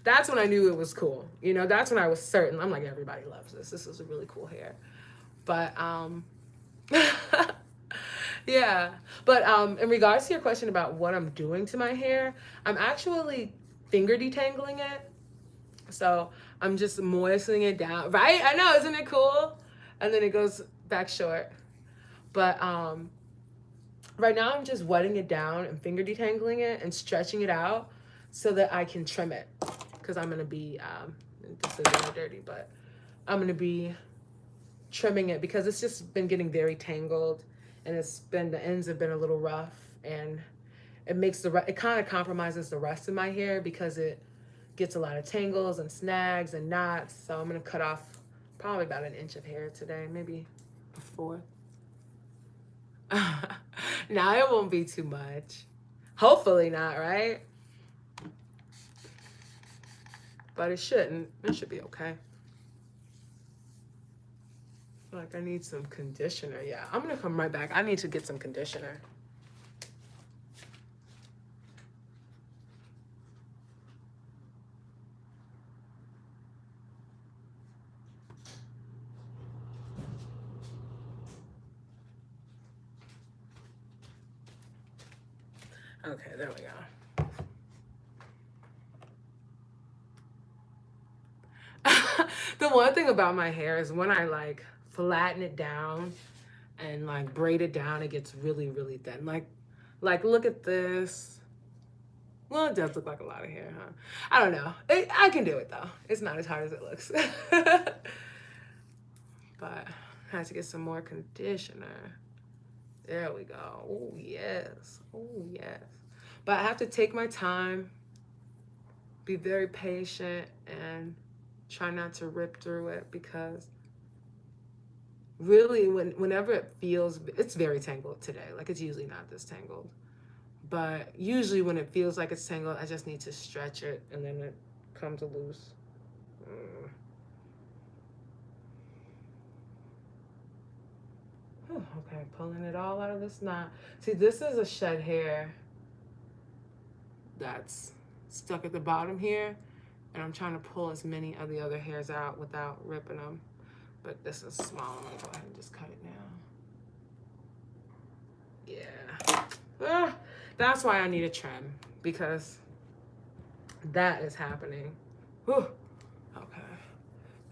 that's when I knew it was cool. You know, that's when I was certain. I'm like, everybody loves this. This is a really cool hair. But yeah. But in regards to your question about what I'm doing to my hair, I'm actually finger detangling it. So I'm just moistening it down. Right? I know, isn't it cool? And then it goes back short. But right now I'm just wetting it down and finger detangling it and stretching it out so that I can trim it. Because I'm gonna be this is a little dirty, but I'm gonna be trimming it because it's just been getting very tangled, and the ends have been a little rough, and it kind of compromises the rest of my hair because it gets a lot of tangles and snags and knots. So I'm gonna cut off probably about an inch of hair today, maybe a fourth. Now it won't be too much. Hopefully not, right? But it shouldn't. It should be okay. Like, I need some conditioner. Yeah, I'm gonna come right back. I need to get some conditioner. Okay, there we go. The one thing about my hair is when I like flatten it down and like braid it down, it gets really, really thin. Like look at this. Well, it does look like a lot of hair, huh? I don't know. I can do it though. It's not as hard as it looks. But I have to get some more conditioner. There we go. Oh, yes. Oh, yes. But I have to take my time, be very patient, and try not to rip through it because really whenever it feels, it's very tangled today. Like, it's usually not this tangled. But usually when it feels like it's tangled, I just need to stretch it and then it comes loose. Okay, pulling it all out of this knot. See, this is a shed hair that's stuck at the bottom here, and I'm trying to pull as many of the other hairs out without ripping them. But this is small. I'm gonna go ahead and just cut it now. Yeah. That's why I need a trim, because that is happening. Whew. Okay.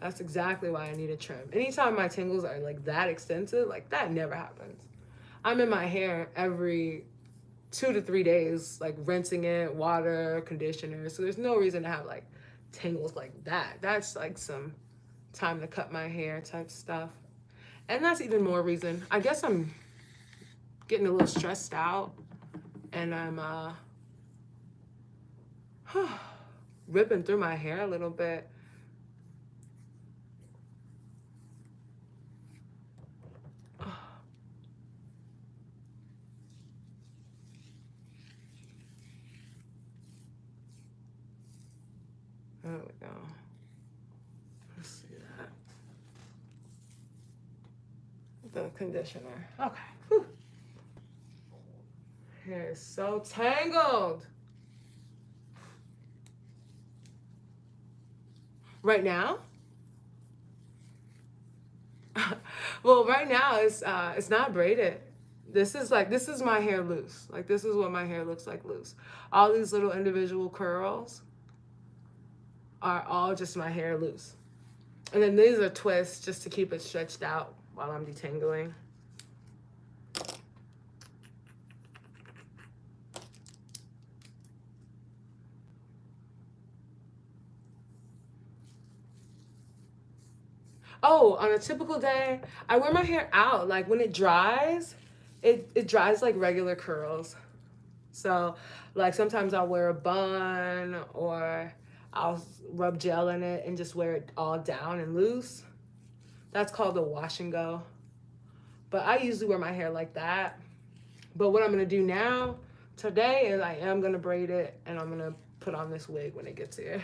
That's exactly why I need a trim. Anytime my tangles are like that extensive, like that never happens. I'm in my hair every 2 to 3 days, like rinsing it, water, conditioner. So there's no reason to have like tangles like that. That's like some time to cut my hair type stuff. And that's even more reason. I guess I'm getting a little stressed out and I'm ripping through my hair a little bit. There we go. Let's see that. The conditioner. Okay. Whew. Hair is so tangled. Right now? Well, right now it's not braided. This is my hair loose. Like this is what my hair looks like loose. All these little individual curls are all just my hair loose. And then these are twists just to keep it stretched out while I'm detangling. Oh, on a typical day, I wear my hair out. Like when it dries, it dries like regular curls. So like sometimes I'll wear a bun or I'll rub gel in it and just wear it all down and loose. That's called a wash and go. But I usually wear my hair like that. But what I'm gonna do now, today, is I am gonna braid it and I'm gonna put on this wig when it gets here.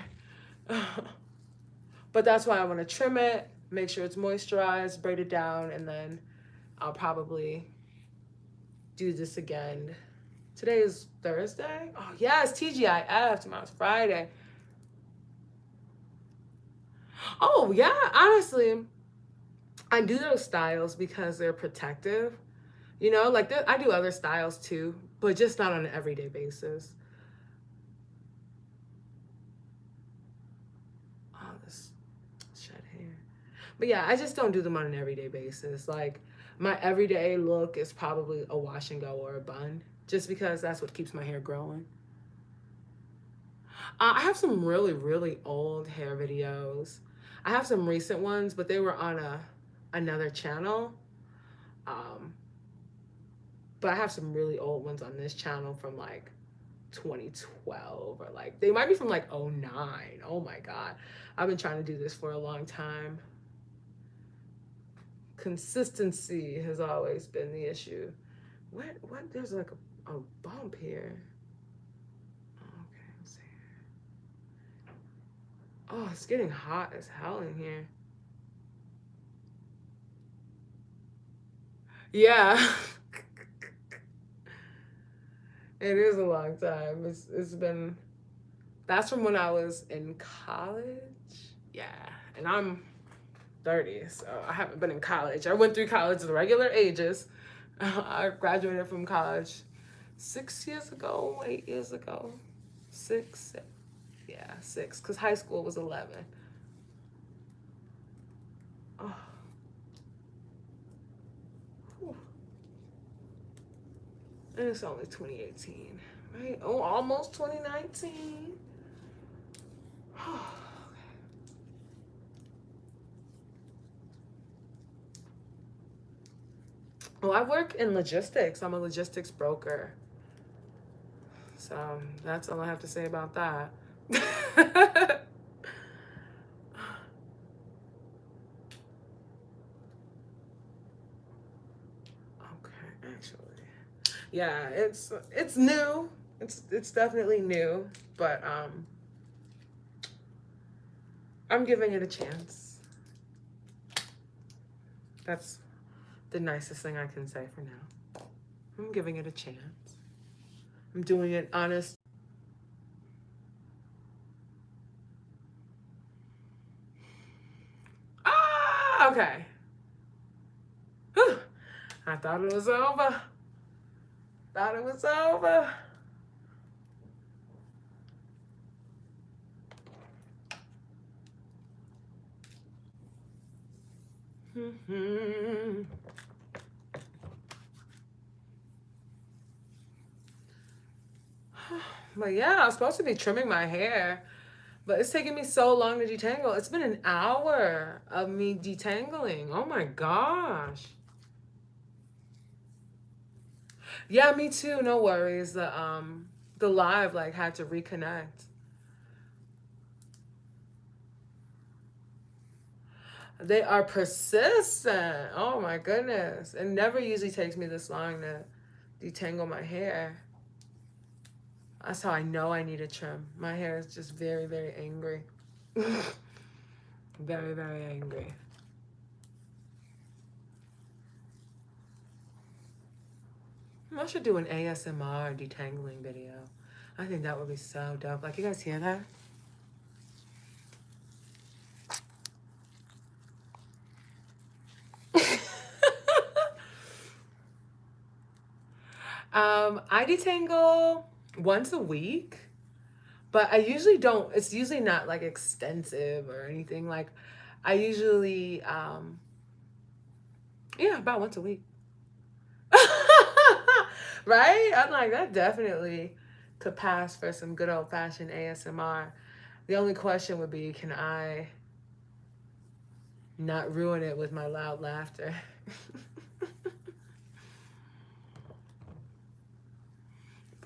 But that's why I wanna trim it, make sure it's moisturized, braid it down, and then I'll probably do this again. Today is Thursday? Oh yes, TGIF, tomorrow's Friday. Oh yeah, honestly, I do those styles because they're protective. You know, like I do other styles too, but just not on an everyday basis. Oh, this shed hair. But yeah, I just don't do them on an everyday basis. Like my everyday look is probably a wash and go or a bun, just because that's what keeps my hair growing. I have some really, really old hair videos. I have some recent ones, but they were on another channel. Um, but I have some really old ones on this channel from like 2012 or like they might be from like '09. Oh my god. I've been trying to do this for a long time. Consistency has always been the issue. What there's like a bump here. Okay, let's see. Oh, it's getting hot as hell in here. Yeah. It is a long time. It's been that's from when I was in college. Yeah. And I'm 30, so I haven't been in college. I went through college the regular ages. I graduated from college 6 years ago, 8 years ago. 6, yeah, 6, because high school was 11. Oh. And it's only 2018, right? Oh, almost 2019. Oh, I work in logistics. I'm a logistics broker. So that's all I have to say about that. Okay, actually. Yeah, it's new. It's definitely new, but I'm giving it a chance. That's the nicest thing I can say for now. I'm giving it a chance. I'm doing it honest. Ah, okay. Whew. I thought it was over. Thought it was over. But yeah, I was supposed to be trimming my hair, but it's taking me so long to detangle. It's been an hour of me detangling. Oh my gosh. Yeah, me too. No worries. The live like had to reconnect. They are persistent. Oh my goodness. It never usually takes me this long to detangle my hair. That's how I know I need a trim. My hair is just very, very angry. Very, very angry. I should do an ASMR detangling video. I think that would be so dope. Like, you guys hear that? I detangle once a week, but I usually don't. It's usually not like extensive or anything. Like, I usually, yeah, about once a week. Right? I'm like, that definitely could pass for some good old fashioned ASMR. The only question would be, can I not ruin it with my loud laughter?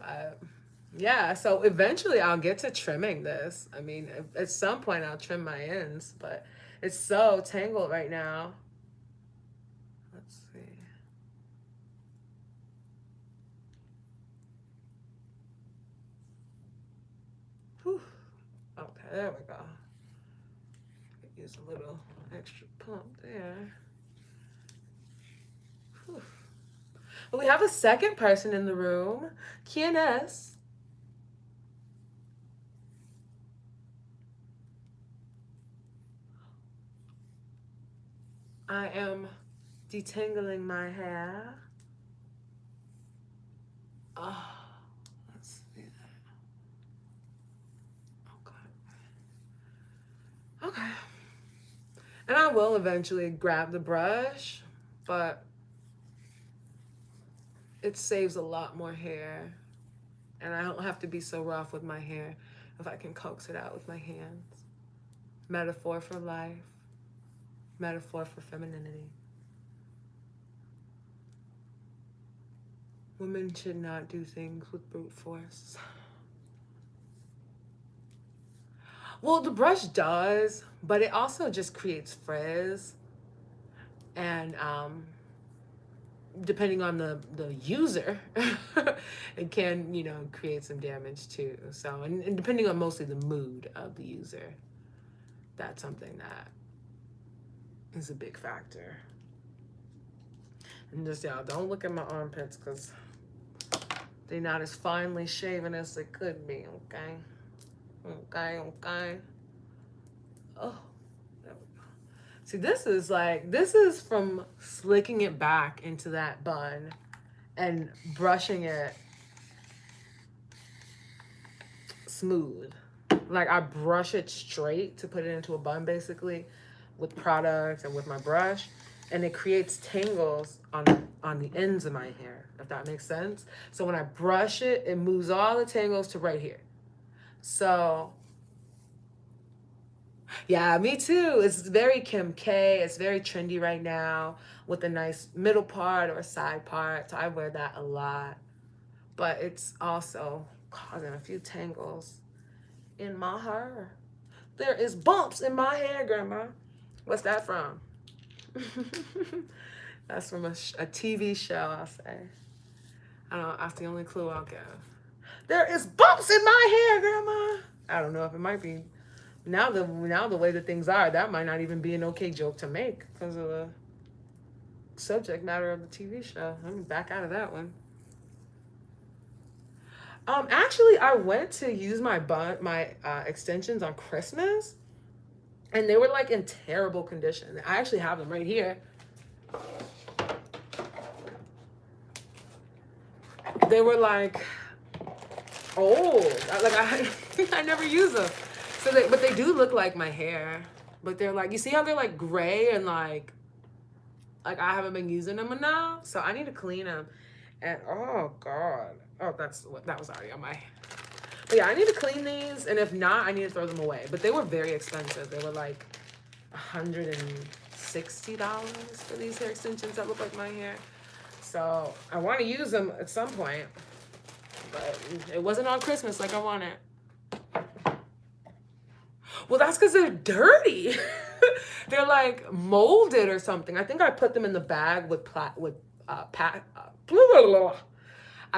But yeah, so eventually I'll get to trimming this. I mean, at some point I'll trim my ends, but it's so tangled right now. Let's see. Whew. Okay, there we go. Use a little extra pump there. Whew. Well, we have a second person in the room, QNS. I am detangling my hair. Oh, let's see that. Okay. Okay. And I will eventually grab the brush, but it saves a lot more hair. And I don't have to be so rough with my hair if I can coax it out with my hands. Metaphor for life. Metaphor for femininity. Women should not do things with brute force. Well, the brush does, but it also just creates frizz. And depending on the user, it can, create some damage too. So, and depending on mostly the mood of the user, that's something that is a big factor. And just, y'all, don't look at my armpits because they're not as finely shaven as they could be, okay? Okay. Oh, there we go. See, this is from slicking it back into that bun and brushing it smooth. Like, I brush it straight to put it into a bun, basically, with product and with my brush. And it creates tangles on the ends of my hair, if that makes sense. So when I brush it, it moves all the tangles to right here. So, yeah, me too. It's very Kim K. It's very trendy right now with a nice middle part or a side part. So I wear that a lot. But it's also causing a few tangles in my hair. There is bumps in my hair, Grandma. What's that from? That's from a TV show, I'll say. I don't know. That's the only clue I'll give. There is bumps in my hair, Grandma. I don't know if it might be now the way that things are. That might not even be an okay joke to make because of the subject matter of the TV show. Let me back out of that one. Actually, I went to use my extensions on Christmas, and they were like in terrible condition. I actually have them right here. They were like old. I never use them. But they do look like my hair. But they're like, you see how they're like gray and like I haven't been using them enough, so I need to clean them. And oh god, that was already on my But yeah, I need to clean these, and if not, I need to throw them away. But they were very expensive. They were like $160 for these hair extensions that look like my hair. So I want to use them at some point, but it wasn't on Christmas like I wanted. Well, that's because they're dirty. They're like molded or something. I think I put them in the bag with I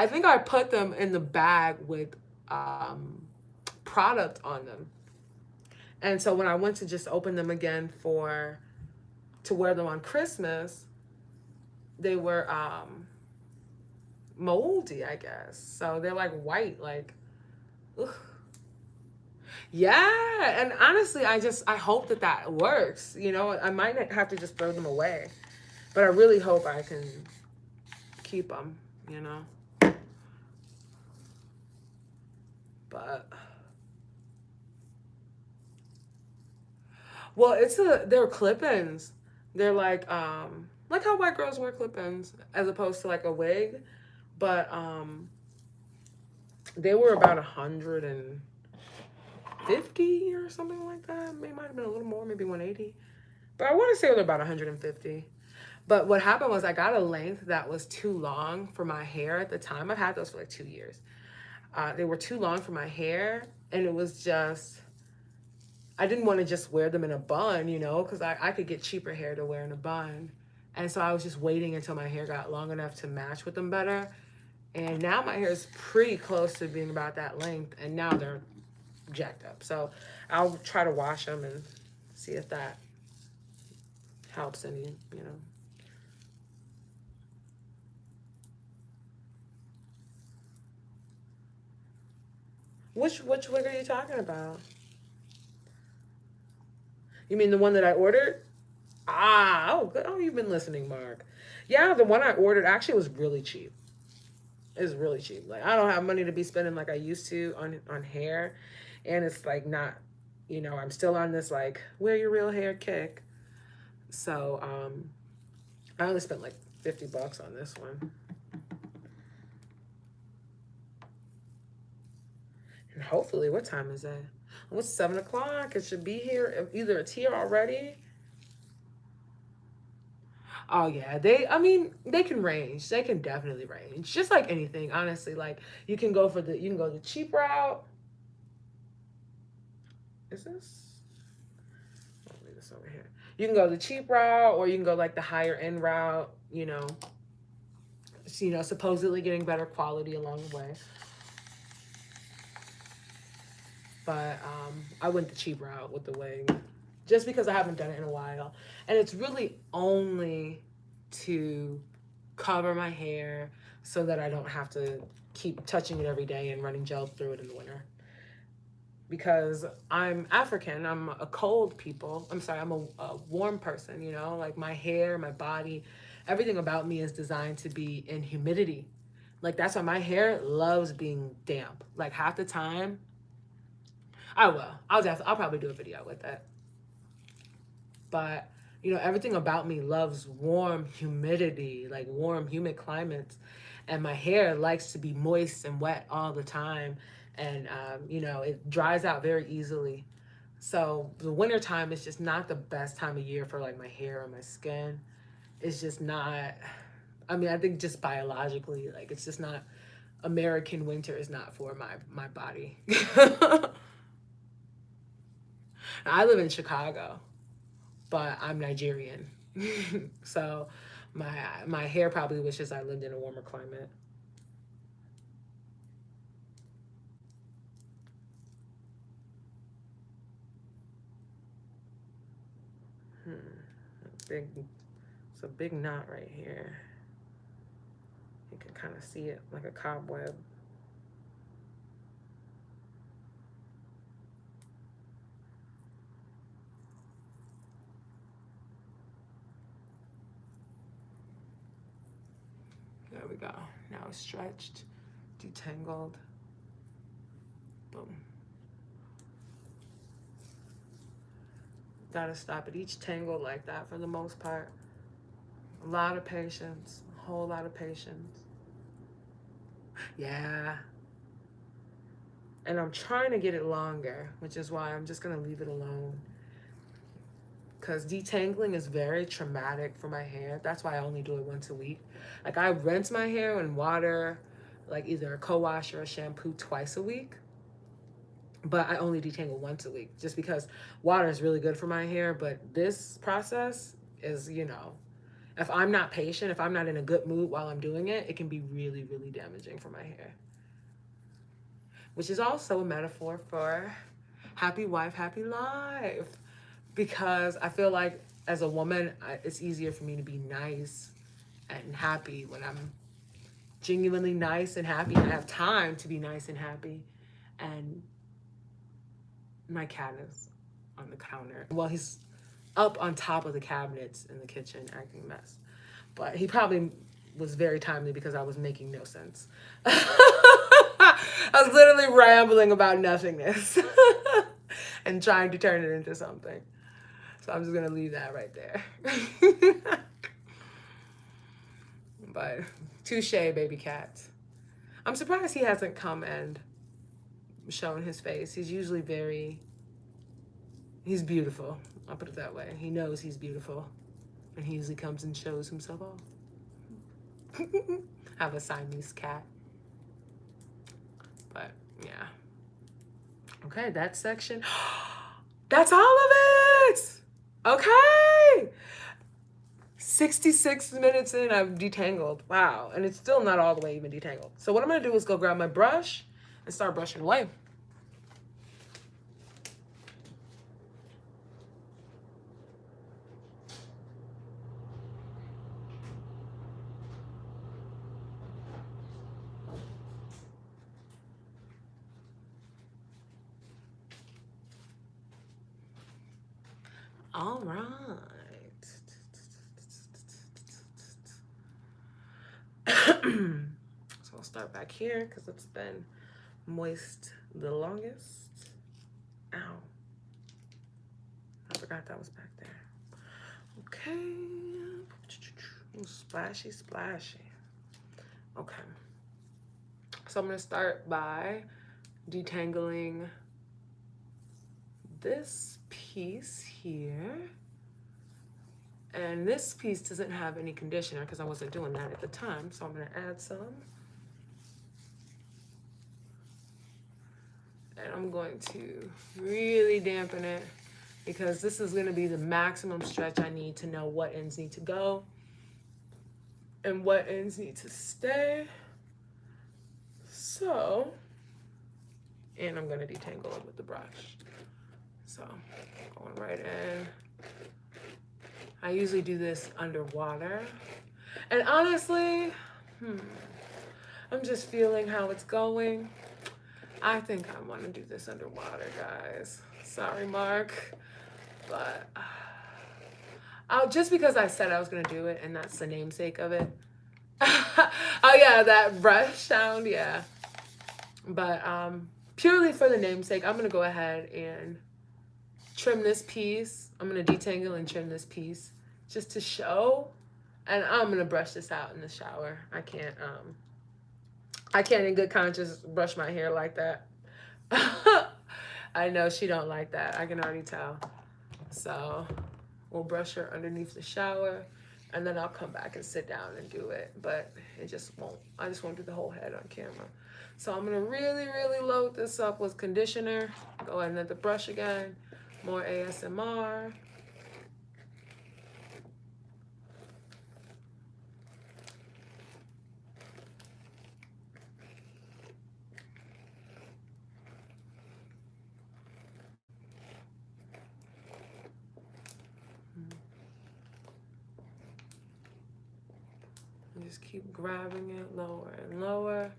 think I put them in the bag with product on them. And so when I went to just open them again to wear them on Christmas, they were moldy, I guess. So they're like white, like, ugh. Yeah, and honestly, I hope that works. You know, I might have to just throw them away, but I really hope I can keep them. You know, but well, they're clip-ins. They're like how white girls wear clip-ins as opposed to like a wig, but they were about 150 or something like that. Maybe might have been a little more, maybe 180. But I want to say they're about 150. But what happened was I got a length that was too long for my hair at the time. I've had those for like 2 years. They were too long for my hair, and it was just, I didn't want to just wear them in a bun, you know, because I could get cheaper hair to wear in a bun. And so I was just waiting until my hair got long enough to match with them better. And now my hair is pretty close to being about that length, and now they're jacked up. So I'll try to wash them and see if that helps any, you know. Which wig are you talking about? You mean the one that I ordered? Ah, oh, good. Oh, you've been listening, Mark. Yeah, the one I ordered actually was really cheap. It was really cheap. Like I don't have money to be spending like I used to on hair, and it's like not, you know, I'm still on this like wear your real hair kick. So I only spent like $50 on this one. And hopefully, what time is it? Oh, it's 7 o'clock. It should be here. Either it's here already. Oh yeah, I mean, they can range. They can definitely range. Just like anything, honestly. Like you can go the cheap route. Is this? I'll leave this over here. You can go the cheap route, or you can go like the higher end route. Supposedly getting better quality along the way. But I went the cheap route with the wig, just because I haven't done it in a while, and it's really only to cover my hair so that I don't have to keep touching it every day and running gel through it in the winter. Because I'm African, I'm a cold people. I'm sorry, I'm a warm person, you know? Like my hair, my body, everything about me is designed to be in humidity. Like that's why my hair loves being damp. Like half the time, I will. I'll probably do a video with it. But everything about me loves warm humidity, like warm, humid climates. And my hair likes to be moist and wet all the time. And, it dries out very easily. So the wintertime is just not the best time of year for like my hair or my skin. It's just not, I mean, I think just biologically, like it's just not, American winter is not for my body. I live in Chicago, but I'm Nigerian. So my hair probably wishes I lived in a warmer climate. Big, it's a big knot right here. You can kind of see it like a cobweb. There we go. Now it's stretched, detangled. Boom. Gotta stop at each tangle like that for the most part. A lot of patience, a whole lot of patience. Yeah. And I'm trying to get it longer, which is why I'm just gonna leave it alone. Because detangling is very traumatic for my hair. That's why I only do it once a week. Like, I rinse my hair in water, like either a co-wash or a shampoo twice a week. But I only detangle once a week just because water is really good for my hair. But this process is, you know, if I'm not patient, if I'm not in a good mood while I'm doing it, it can be really, really damaging for my hair. Which is also a metaphor for happy wife, happy life. Because I feel like as a woman, it's easier for me to be nice and happy when I'm genuinely nice and happy. I have time to be nice and happy. And my cat is on the counter. Well, he's up on top of the cabinets in the kitchen acting a mess. But he probably was very timely because I was making no sense. I was literally rambling about nothingness and trying to turn it into something. So I'm just gonna leave that right there. But touche, baby cat. I'm surprised he hasn't come and shown his face. He's usually he's beautiful. I'll put it that way. He knows he's beautiful. And he usually comes and shows himself off. I have a Siamese cat. But yeah. Okay, that section. That's all of it. Okay. 66 minutes in, I've detangled. Wow. And it's still not all the way even detangled. So what I'm going to do is go grab my brush and start brushing away. All right. So I'll start back here because it's been moist the longest. Ow. I forgot that was back there. Okay. Splashy, splashy. Okay. So I'm going to start by detangling this piece here. And this piece doesn't have any conditioner because I wasn't doing that at the time. So I'm going to add some. And I'm going to really dampen it because this is going to be the maximum stretch I need to know what ends need to go and what ends need to stay. So, and I'm going to detangle it with the brush. So, going right in. I usually do this underwater. And honestly, I'm just feeling how it's going. I think I want to do this underwater, guys. Sorry, Mark. But just because I said I was going to do it, and that's the namesake of it. Oh, yeah, that brush sound, yeah. But purely for the namesake, I'm going to go ahead and trim this piece. I'm going to detangle and trim this piece just to show. And I'm going to brush this out in the shower. I can't in good conscience brush my hair like that. I know she don't like that. I can already tell. So we'll brush her underneath the shower and then I'll come back and sit down and do it. But it just won't. I just won't do the whole head on camera. So I'm going to really, really load this up with conditioner. Go ahead and let the brush again. More ASMR. And just keep grabbing it lower and lower.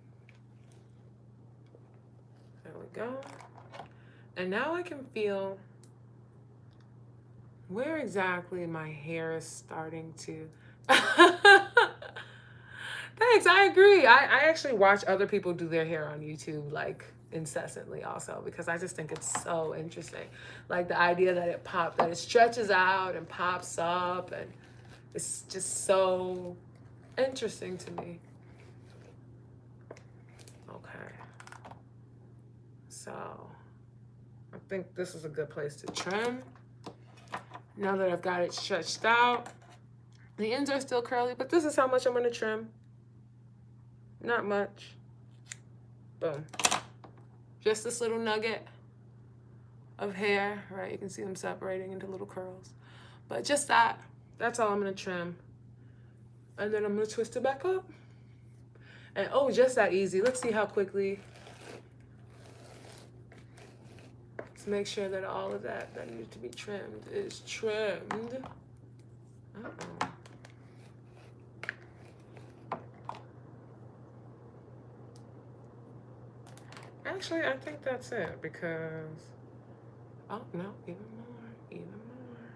There we go. And now I can feel where exactly my hair is starting to. Thanks, I agree. I actually watch other people do their hair on YouTube like incessantly also because I just think it's so interesting. Like the idea that that it stretches out and pops up, and it's just so interesting to me. Okay. So I think this is a good place to trim. Now that I've got it stretched out, the ends are still curly, but this is how much I'm gonna trim. Not much. Boom. Just this little nugget of hair, right? You can see them separating into little curls. But just that, that's all I'm gonna trim. And then I'm gonna twist it back up. And oh, just that easy. Let's see how quickly. Let's make sure that all of that needs to be trimmed is trimmed. Uh-oh. Actually, I think that's it because, oh no, even more, even more.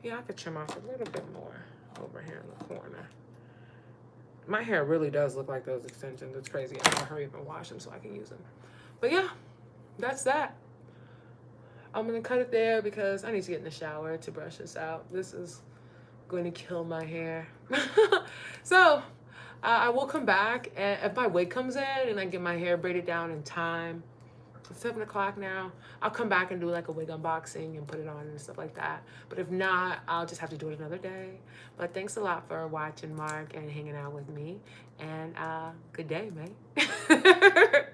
Yeah, I could trim off a little bit more over here in the corner. My hair really does look like those extensions. It's crazy. I gotta hurry up and wash them so I can use them. But yeah, that's that. I'm gonna cut it there because I need to get in the shower to brush this out. This is going to kill my hair. So I will come back, and if my wig comes in and I get my hair braided down in time, it's 7 o'clock now, I'll come back and do like a wig unboxing and put it on and stuff like that. But if not, I'll just have to do it another day. But thanks a lot for watching, Mark, and hanging out with me. And good day, mate.